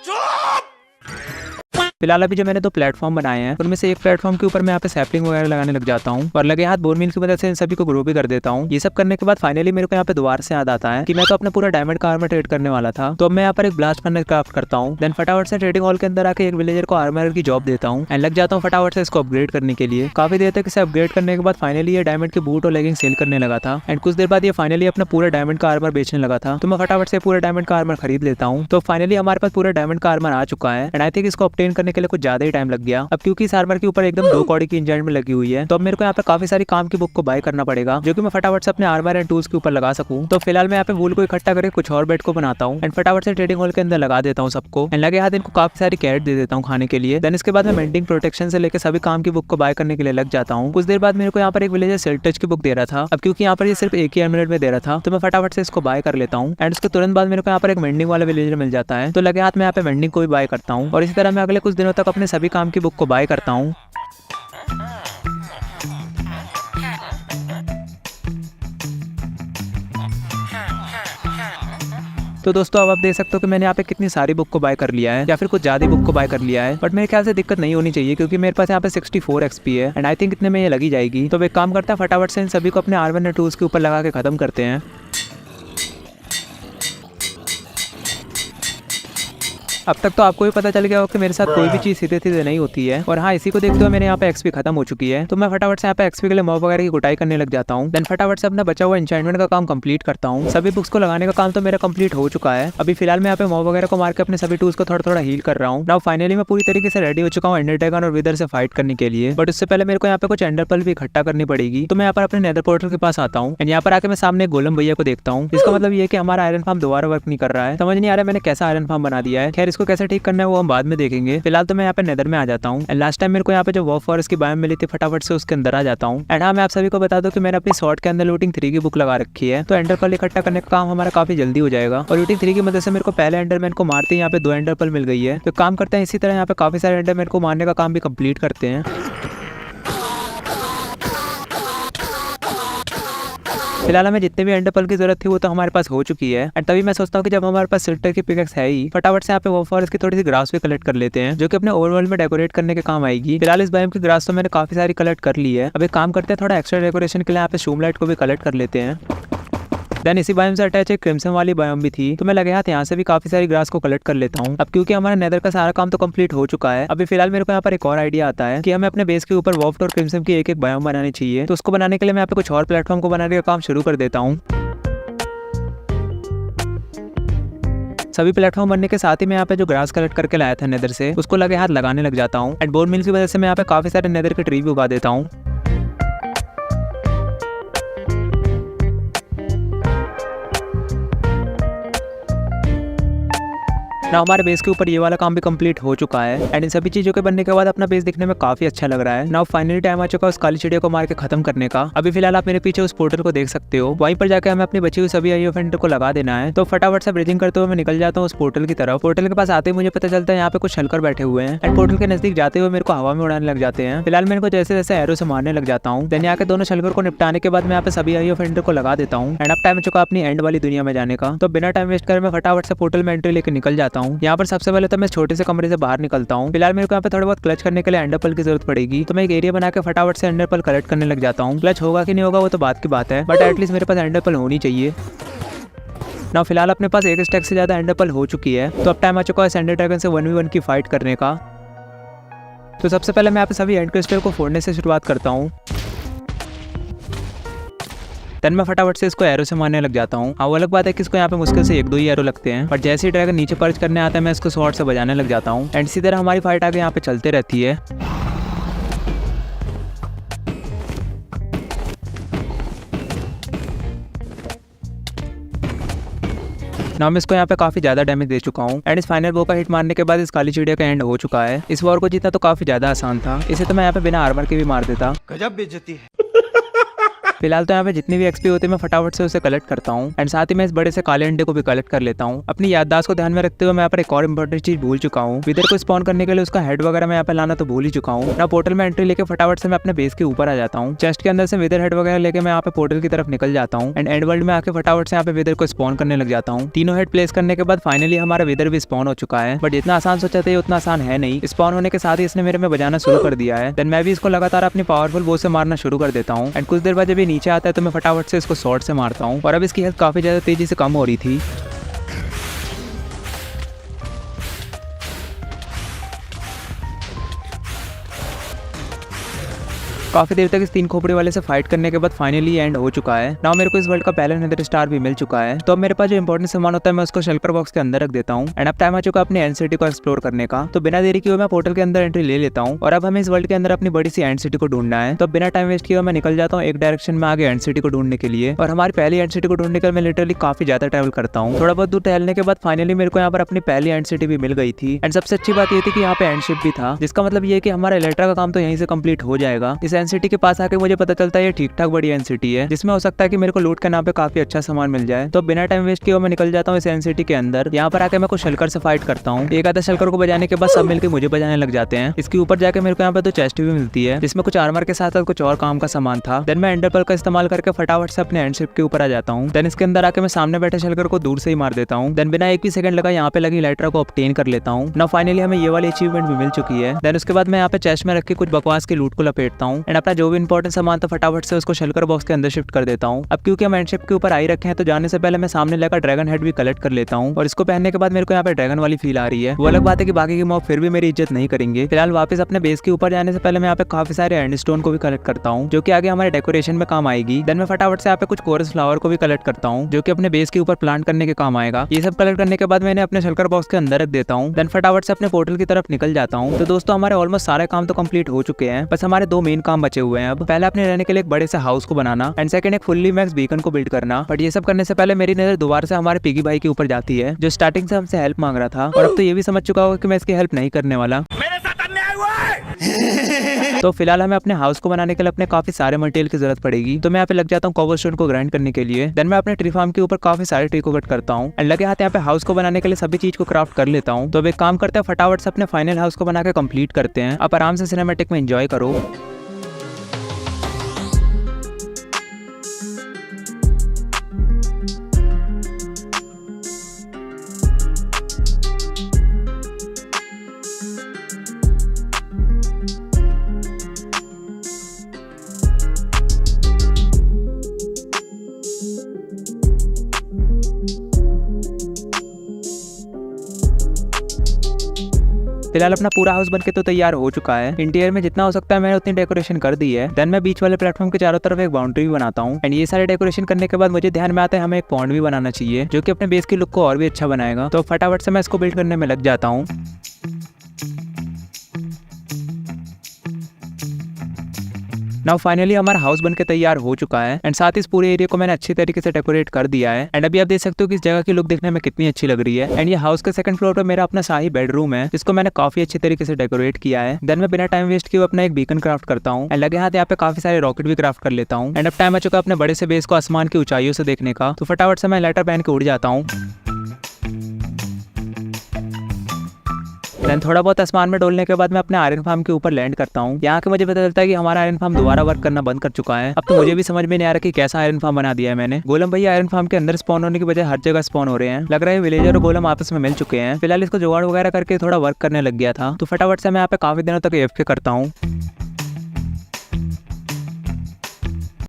फिलहाल अभी जो मैंने 2 प्लेटफॉर्म बनाए हैं उनमें से एक प्लेटफॉर्म के ऊपर मैं यहाँ पे सैपलिंग वगैरह लगाने लग जाता हूँ और लगे हाथ बोन मिल की मदद से इन सभी को ग्रो भी कर देता हूँ। ये सब करने के बाद फाइनली मेरे को यहाँ पे दोबारा से याद आता है कि मैं तो अपना पूरा डायमंड का आर्मर ट्रेड करने वाला था, तो अब मैं यहाँ पर एक ब्लास्ट फर्नेस क्राफ्ट करता हूँ। देन फटाफट से ट्रेडिंग हॉल के अंदर आके एक विलेजर को आर्मर की जॉब देता हूँ एंड लग जाता हूँ फटाफट से इसको अपग्रेड करने के लिए। काफी देर तक इसे अपग्रेड करने के बाद फाइनली ये डायमंड के बूट और लेगिंग सेल करने लगा था एंड कुछ देर बाद ये फाइनली अपना पूरा डायमंड का आर्मर बेचने लगा था, तो मैं फटाफट से पूरा डायमंड का आर्मर खरीद लेता हूँ। तो फाइनली हमारे पास पूरा डायमंड का आर्मर आ चुका है एंड आई थिंक इसको ऑब्टेन करने के लिए कुछ ज्यादा ही टाइम लग गया। अब क्योंकि इस आर्मर के ऊपर एकदम 2 कौड़ी की इंजन लगी हुई है, तो अब मेरे को यहाँ पे काफी सारी काम की बुक को बाय करना पड़ेगा, जो कि मैं फटाफट से अपने आर्मर एंड टूल्स के ऊपर लगा सकूं। तो फिलहाल मैं यहाँ पे वूल को इकट्ठा करके कुछ और बेड को बनाता हूँ एंड फटाफट से ट्रेडिंग हॉल के अंदर लगा देता हूँ सबको एंड लगे हाथ इनको काफी सारी कैरेट दे देता हूँ खाने के लिए। देन इसके बाद मैं मेंटिंग प्रोटेक्शन से लेकर सभी काम की बुक को बाय करने के लिए लग जाता हूँ। कुछ देर बाद मेरे को यहाँ पर एक विलेजर सेल टच की बुक दे रहा था। अब क्योंकि यहाँ पर ये सिर्फ एक ही एमरेल्ड में दे रहा था, तो मैं फटाफट से इसको बाय कर लेता हूँ एंड उसके तुरंत बाद मेरे को यहाँ पर एक मेंडिंग वाला विलेजर मिल जाता है, तो लगे हाथ में यहाँ पे मेंडिंग को भी बाय करता हूँ और इसी तरह मैं अगले कुछ दिनों तक अपने सभी काम की बुक को बाय करता हूँ। तो दोस्तों अब आप देख सकते हो कि मैंने यहाँ पे कितनी सारी बुक को बाय कर लिया है, या फिर कुछ ज्यादा बुक को बाय कर लिया है, बट मेरे ख्याल से दिक्कत नहीं होनी चाहिए क्योंकि मेरे पास यहाँ पे 64 XP है एंड आई थिंक इतने में ये लगी जाएगी। तो एक काम करता है फटाफट से इन सभी को अपने आर्मर एंड टूल्स के ऊपर लगा के खत्म करते हैं। अब तक तो आपको भी पता चल गया होगा कि मेरे साथ कोई भी चीज सीधे सीधे नहीं होती है। और हाँ, इसी को देखते हुए मेरे यहाँ पे XP खत्म हो चुकी है, तो मैं फटाफट से यहाँ पे XP के लिए मॉब वगैरह की कुटाई करने लग जाता हूँ। देन फटाफट से अपना बचा हुआ एन्चेंटमेंट का काम कंप्लीट करता हूँ। सभी बुक्स को लगाने का काम तो मेरा कंप्लीट हो चुका है। अभी फिलहाल मैं यहाँ पे मॉब वगैरह को मार के अपने सभी टूल्स को थोड़ा थोड़ा हील कर रहा हूँ। नाउ फाइनली मैं पूरी तरीके से रेडी हो चुका हूँ एंडर ड्रैगन और विदर से फाइट करने के लिए, बट उससे पहले मेरे को यहाँ पे कुछ एंडर पर्ल भी इकट्ठा करनी पड़ेगी। तो मैं यहाँ पर अपने नेदर पोर्टल के पास आता हूँ एंड यहाँ पर आके मैं सामने गोलम भैया को देखता हूँ। इसका मतलब ये कि हमारा आयरन फार्म दोबारा वर्क नहीं कर रहा है। समझ नहीं आ रहा मैंने कैसा आयरन फार्म बना दिया है। खैर इसको कैसे ठीक करना है वो हम बाद में देखेंगे। फिलहाल तो मैं यहाँ पे नेदर में आ जाता हूँ एंड लास्ट टाइम मेरे को यहाँ पे जो वॉर फॉरेस्ट की बायोम मिली थी, फटाफट से उसके अंदर आ जाता हूँ। एंड हाँ, मैं आप सभी को बता दूं कि मैंने अपनी शॉर्ट के अंदर लूटिंग 3 की बुक लगा रखी है, तो एंडर पर्ल इकट्ठा करने का काम हमारा काफी जल्दी हो जाएगा। और लूटिंग 3 की मदद से मेरे को पहले एंडरमैन को मारते ही यहाँ पे 2 एंडर पर्ल मिल गई है। तो काम करते हैं इसी तरह यहाँ पे काफी सारे एंडरमैन को मारने का काम भी कंप्लीट करते हैं। फिलहाल हमें जितने भी एंडर पर्ल की जरूरत थी वो तो हमारे पास हो चुकी है। एंड तभी मैं सोचता हूँ कि जब हमारे पास सिल्टर की पिकैक्स है ही, फटाफट से यहाँ पे वॉर फॉरेस्ट की थोड़ी सी ग्रास भी कलेक्ट कर लेते हैं, जो कि अपने ओवरवर्ल्ड में डेकोरेट करने के काम आएगी। फिलहाल इस बायोम की ग्रास तो मैंने काफी सारी कलेक्ट कर ली है। अब एक काम करते हैं, थोड़ा एक्स्ट्रा डेकोरेशन के लिए यहाँ पे शूमलाइट को भी कलेक्ट कर लेते हैं। देन इसी बायोम से अटैच एक क्रिम्सन वाली बायोम भी थी, तो मैं लगे हाथ यहाँ से भी काफी सारी ग्रास को कलेक्ट कर लेता हूँ। अब क्योंकि हमारा नेदर का सारा काम तो कंप्लीट हो चुका है, अभी फिलहाल मेरे को यहाँ पर एक और आइडिया आता है कि हमें अपने बेस के ऊपर वॉफ्ट और क्रिम्सन की एक एक बायोम बनानी चाहिए। तो उसको बनाने के लिए मैं यहाँ पे कुछ और प्लेटफॉर्म को बनाने का काम शुरू कर देता हूँ। सभी प्लेटफॉर्म बनने के साथ ही मैं यहाँ पे जो ग्रास कलेक्ट करके लाया था नेदर से, उसको लगे हाथ लगाने लग जाता हूँ। एंड बोन मिल की वजह से मैं यहाँ पे काफी सारे नेदर के ट्री भी उगा देता हूँ। ना हमारे बेस के ऊपर ये वाला काम भी कंप्लीट हो चुका है एंड इन सभी चीजों के बनने के बाद अपना बेस दिखने में काफी अच्छा लग रहा है। नाउ फाइनली टाइम आ चुका है उस काली चिड़िया को मार के खत्म करने का। अभी फिलहाल आप मेरे पीछे उस पोर्टल को देख सकते हो, वहीं पर जाकर हमें अपनी बची हुई सभी आईओ फेंडर को लगा देना है। तो फटाफट से ब्रिजिंग करते हुए मैं निकल जाता हूँ उस पोर्टल की तरफ। पोर्टल के पास आते ही मुझे पता चलता है यहाँ पे कुछ शलकर बैठे हुए हैं एंड पोर्टल के नजदीक जाते हुए मेरे को हवा में उड़ाने लग जाते हैं। फिलहाल मैं इनको जैसे जैसे एरो से मारने लग जाता हूँ। देन यहाँ के दोनों शलकर को निपटाने के बाद मैं यहाँ पे सभी आईओ फेंडर को लगा देता हूँ एंड अब टाइम हो चुका अपनी एंड वाली दुनिया में जाने का। तो बिना टाइम वेस्ट कर मैं फटाफट से पोर्टल में एंट्री लेकर निकल जाता हूँ। यहाँ पर सबसे पहले तो मैं छोटे से कमरे से बाहर निकलता हूँ। फिलहाल मेरे को यहाँ पे थोड़ा बहुत क्लच करने के लिए एंडर पर्ल की जरूरत पड़ेगी, तो मैं एक एरिया बना के फटाफट से एंडर पर्ल कलेक्ट करने लग जाता हूँ। क्लच होगा कि नहीं होगा वो तो बात की बात है, बट एटलीस्ट मेरे पास एंडर पर्ल होनी चाहिए। ना फिलहाल अपने पास एक स्टैक से ज्यादा एंडर पर्ल हो चुकी है, तो अब टाइम आ चुका है एंडर ड्रैगन से 1v1 की फाइट करने का। तो सबसे पहले मैं यहाँ पे सभी एंड क्रिस्टल को फोड़ने से शुरुआत करता हूँ। देन मैं फटाफट से इसको एरो से मारने लग जाता हूँ। हाँ, वो अलग बात है कि इसको यहाँ पे मुश्किल से 1-2 ही एरो लगते हैं, बट जैसे ही ड्रैगन नीचे पर्च करने आता है मैं इसको शॉर्ट से बजाने लग जाता हूँ एंड इसी तरह हमारी फाइट आगे यहाँ पे चलते रहती है। ना मैं इसको यहाँ पे काफी ज्यादा डैमेज दे चुका हूँ एंड इस फाइनल बो का हिट मारने के बाद इस काली चिड़िया का एंड हो चुका है। इस वॉर को जीतना तो काफी ज्यादा आसान था, इसे तो मैं यहाँ पे बिना आर्मर के भी मार देता। गजब बेइज्जती है। फिलहाल तो यहाँ पे जितनी भी एक्सपी होती है मैं फटाफट से उसे कलेक्ट करता हूँ एंड साथ ही मैं इस बड़े से काले अंडे को भी कलेक्ट कर लेता हूँ। अपनी याददाश्त को ध्यान में रखते हुए मैं यहाँ पर एक और इंपॉर्टेंट चीज भूल चुका हूँ। विदर को स्पॉन करने के लिए उसका हेड वगैरह मैं यहाँ पे लाना तो भूल ही चुका हूँ ना। पोर्टल में एंट्री लेके फटाफट से मैं अपने बेस के ऊपर आ जाता हूँ। चेस्ट के अंदर से विदर हेड वगैरह लेके मैं यहाँ पे पोर्टल की तरफ निकल जाता हूँ एंड एंड वर्ल्ड में आके फटाफट से यहाँ पे विदर को स्पॉन करने लग जाता हूँ। तीनों हेड प्लेस करने के बाद फाइनली हमारा विदर भी स्पॉन हो चुका है, बट जितना आसान सोचा था उतना आसान है नहीं। स्पॉन होने के साथ ही इसने मेरे में बजाना शुरू कर दिया है। देन मैं भी इसको लगातार अपनी पावरफुल बो से मारना शुरू कर देता हूँ एंड कुछ देर बाद जब ये नीचे आता है तो मैं फटाफट से इसको शॉर्ट से मारता हूँ और अब इसकी हेल्थ काफी ज्यादा तेजी से कम हो रही थी। काफी देर तक इस 3 खोपड़ी वाले से फाइट करने के बाद फाइनली एंड हो चुका है। नाउ मेरे को इस वर्ल्ड का पहला नेदर स्टार भी मिल चुका है। तो अब मेरे पास जो इंपॉर्टेंट सामान होता है मैं उसको शेल्कर बॉक्स के अंदर रख देता हूँ एंड अब टाइम आ चुका अपनी एंड सिटी को एक्सप्लोर करने का। तो बिना देरी किए मैं पोर्टल के अंदर एंट्री ले लेता हूँ और अब हमें इस वर्ल्ड के अंदर अपनी बड़ी सी एंड सिटी को ढूंढना है। तो बिना टाइम वेस्ट किए मैं निकल जाता हूँ एक डायरेक्शन में आगे एंड सिटी को ढूंढने के लिए। और हमारी पहली एंड सिटी को ढूंढने के मैं लिटरली काफी ज्यादा ट्रैवल करता हूँ। थोड़ा बहुत दूर टहलने के बाद फाइनली मेरे को यहाँ पर अपनी पहली एंड सिटी भी मिल गई थी एंड सबसे अच्छी बात ये थी कि यहाँ पे एंड शिप भी था, जिसका मतलब ये है कि हमारा इलेक्ट्रा का काम तो यहीं से कंप्लीट हो जाएगा। इस एंड सिटी के पास आके मुझे पता चलता है ये ठीक ठाक बड़ी एन सिटी है जिसमें हो सकता है कि मेरे को लूट के नाम पे काफी अच्छा सामान मिल जाए। तो बिना टाइम वेस्ट किए मैं निकल जाता हूँ इस एन सिटी के अंदर। यहाँ पर आके मैं कुछ शल्कर से फाइट करता हूँ। एक आधा शल्कर को बजाने के बाद सब मिलकर मुझे बजाने लग जाते हैं। इसके ऊपर जाके मेरे को यहाँ पे तो चेस्ट भी मिलती है जिसमें कुछ आर्मर के साथ साथ कुछ और काम का सामान था। देन मैं एंडर पर्ल का इस्तेमाल करके फटाफट से अपने एंड शिप के ऊपर आ जाता हूँ। देन इसके अंदर आके मैं सामने बैठे शल्कर को दूर से ही मार देता हूँ। देन बिना एक भी सेकंड लगा यहाँ पे लगी इलेक्ट्रा को ऑब्टेन कर लेता हूँ। नाउ फाइनली हमें ये वाली अचीवमेंट भी मिल चुकी है। देन उसके बाद मैं यहाँ पे चेस्ट में रख के कुछ बकवास की लूट को लपेटता हूँ एंड अपना जो भी इंपॉर्टेंट सामान था फटाफट से उसको शल्कर बॉक्स के अंदर शिफ्ट कर देता हूँ। अब क्योंकि हम एंड शिप के ऊपर आ ही रखे हैं तो जाने से पहले मैं सामने लगा ड्रैगन हेड भी कलेक्ट कर लेता हूँ और इसको पहनने के बाद मेरे को यहाँ पे ड्रैगन वाली फील आ रही है। वो अलग बात है कि बाकी के मॉब फिर भी मेरी इज्जत नहीं करेंगे। फिलहाल वापस अपने बेस के ऊपर जाने से पहले मैं यहाँ पे काफी सारे एंड स्टोन को भी कलेक्ट करता हूँ जो कि आगे हमारे डेकोरेशन में काम आएगी। देन मैं फटाफट से यहाँ पे कुछ कोरस फ्लावर को भी कलेक्ट करता हूँ जो कि अपने बेस के ऊपर प्लांट करने के काम आएगा। ये सब कलेक्ट करने के बाद मैंने अपने शल्कर बॉक्स के अंदर रख देता हूँ। देन फटाफट से अपने पोर्टल की तरफ निकल जाता हूँ। तो दोस्तों हमारे ऑलमोस्ट सारे काम तो कंप्लीट हो चुके हैं, बस हमारे 2 मेन काम बचे हुए हैं। अब पहले अपने रहने के लिए एक बड़े से हाउस को बनाना एंड सेकंड एक फुल्ली मैक्स बीकन को बिल्ड करना। बट ये सब करने से पहले मेरी नजर दोबारा से हमारे पिगी भाई के ऊपर जाती है जो स्टार्टिंग से हमसे हेल्प मांग रहा था और अब तो ये भी समझ चुका होगा कि मैं इसकी हेल्प नहीं करने वाला। तो फिलहाल हमें अपने हाउस को बनाने के लिए अपने काफी सारे मटेरियल की जरूरत पड़ेगी। तो मैं यहाँ पे लग जाता हूँ कोबलस्टोन को ग्राइंड करने के लिए। देन मैं अपने ट्री फार्म के ऊपर काफी सारे ट्री को कट करता हूँ एंड लगे हाथ यहाँ पे हाउस को बनाने के लिए सभी चीज को क्राफ्ट कर लेता हूँ। तो अब एक काम करते हैं फटाफट से अपने फाइनल हाउस को बना के कंप्लीट करते हैं। आप आराम से सिनेमैटिक में एंजॉय करो। फिलहाल अपना पूरा हाउस बनके तो तैयार हो चुका है। इंटीरियर में जितना हो सकता है मैंने उतनी डेकोरेशन कर दी है। देन मैं बीच वाले प्लेटफॉर्म के चारों तरफ एक बाउंड्री भी बनाता हूँ एंड ये सारे डेकोरेशन करने के बाद मुझे ध्यान में आता है हमें एक पॉन्ड भी बनाना चाहिए जो कि अपने बेस की लुक को और भी अच्छा बनाएगा। तो फटाफट से मैं इसको बिल्ड करने में लग जाता हूँ। नाउ फाइनली हमारा हाउस बनके तैयार हो चुका है एंड साथ ही इस पूरे एरिया को मैंने अच्छी तरीके से डेकोरेट कर दिया है एंड अभी आप देख सकते हो कि इस जगह की लुक देखने में कितनी अच्छी लग रही है। एंड ये हाउस के सेकंड फ्लोर पर मेरा अपना शाही बेडरूम है जिसको मैंने काफी अच्छी तरीके से डेकोरेट किया है। देन मैं बिना टाइम वेस्ट किए अपना एक बीकन क्राफ्ट करता हूँ एंड लगे हाथ यहाँ पे काफी सारे रॉकेट भी क्राफ्ट कर लेता हूँ। एंड अब टाइम आ चुका अपने बड़े से बेस को आसमान की ऊंचाइयों से देखने का। तो फटाफट से मैं लेटर पहन के उड़ जाता हूँ। देन थोड़ा बहुत आसमान में डोलने के बाद मैं अपने आयरन फार्म के ऊपर लैंड करता हूँ। यहाँ के मुझे पता चलता है कि हमारा आयरन फार्म दोबारा वर्क करना बंद कर चुका है। अब तो मुझे भी समझ में नहीं आ रहा कि कैसा आयरन फार्म बना दिया है मैंने। गोलम भैया आयरन फार्म के अंदर स्पॉन होने की बजाय हर जगह स्पॉन हो रहे हैं। लग रहा है विलेजर और गोलम आपस में मिल चुके हैं। फिलहाल इसको जुगाड़ वगैरह करके थोड़ा वर्क करने लग गया था। तो फटाफट से मैं यहाँ पे काफी दिनों तक एफके करता हूँ।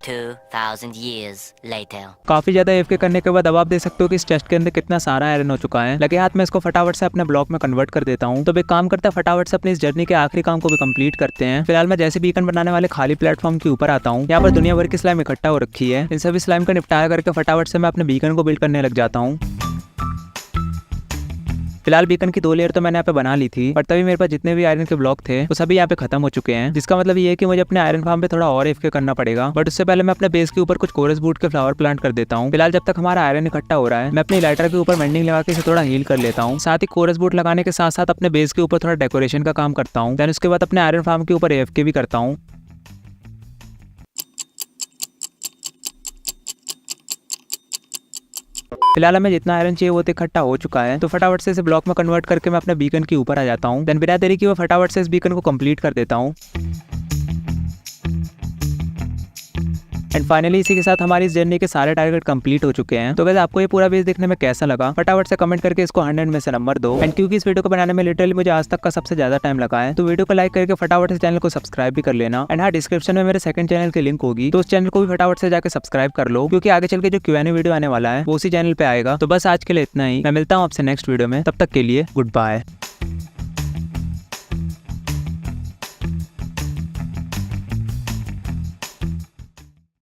2000 years later. काफी ज्यादा एफके करने के बाद अब आप देख सकते हो कि इस चेस्ट के अंदर कितना सारा आयरन हो चुका है। लगे हाथ में इसको फटाफट से अपने ब्लॉक में कन्वर्ट कर देता हूँ। तो एक काम करता है फटाफट से अपनी इस जर्नी के आखिरी काम को भी कंप्लीट करते हैं। फिलहाल मैं जैसे बीकन बनाने वाले खाली प्लेटफॉर्म के ऊपर आता हूँ। यहाँ पर दुनिया भर की स्लाइम इकट्ठा हो रखी है। इन सभी स्लाइम का निपटारा करके फटाफट से मैं अपने बीकन को बिल्ड करने लग जाता हूँ। फिलहाल बीकन की 2 लेयर तो मैंने यहाँ पे बना ली थी, पर तभी मेरे पास जितने भी आयरन के ब्लॉक थे वो सभी यहाँ पे खत्म हो चुके हैं, जिसका मतलब ये है कि मुझे अपने आयरन फार्म पे थोड़ा और एफके करना पड़ेगा। बट उससे पहले मैं अपने बेस के ऊपर कुछ कोरस बूट के फ्लावर प्लांट कर देता हूँ। फिलहाल जब तक हमारा आयरन इकट्ठा हो रहा है मैं अपनी लाइटर के ऊपर मेंडिंग लगा के इसे थोड़ा हील कर लेता हूँ। साथ ही कोरस बूट लगाने के साथ साथ अपने बेस के ऊपर थोड़ा डेकोरेशन का काम करता हूँ। देन उसके बाद अपने आयरन फार्म के ऊपर एफके भी करता हूँ। फिलहाल हमें जितना आयरन चाहिए वो तो इकट्ठा हो चुका है, तो फटाफट से इसे ब्लॉक में कन्वर्ट करके मैं अपने बीकन के ऊपर आ जाता हूँ। देन बिना देरी की वो फटाफट से इस बीकन को कंप्लीट कर देता हूँ। एंड फाइनली इसी के साथ हमारी इस जर्नी के सारे टारगेट कंप्लीट हो चुके हैं। तो वैसे आपको ये पूरा बेस देखने में कैसा लगा, फटाफट से कमेंट करके इसको 100 में से नंबर दो। एंड क्योंकि इस वीडियो को बनाने में लिटरली मुझे आज तक का सबसे ज्यादा टाइम लगा है, तो वीडियो को लाइक करके फटाफट से चैनल को सब्सक्राइब भी कर लेना। एंड हाँ, डिस्क्रिप्शन में मेरे सेकंड चैनल की लिंक होगी, तो उस चैनल को भी फटाफट से जाकर सब्सक्राइब कर लो, क्योंकि आगे चल के जो Q&A वीडियो आने वाला है वो उसी चैनल पे आएगा। तो बस आज के लिए इतना ही, मैं मिलता हूँ आपसे नेक्स्ट वीडियो में, तब तक के लिए गुड बाय।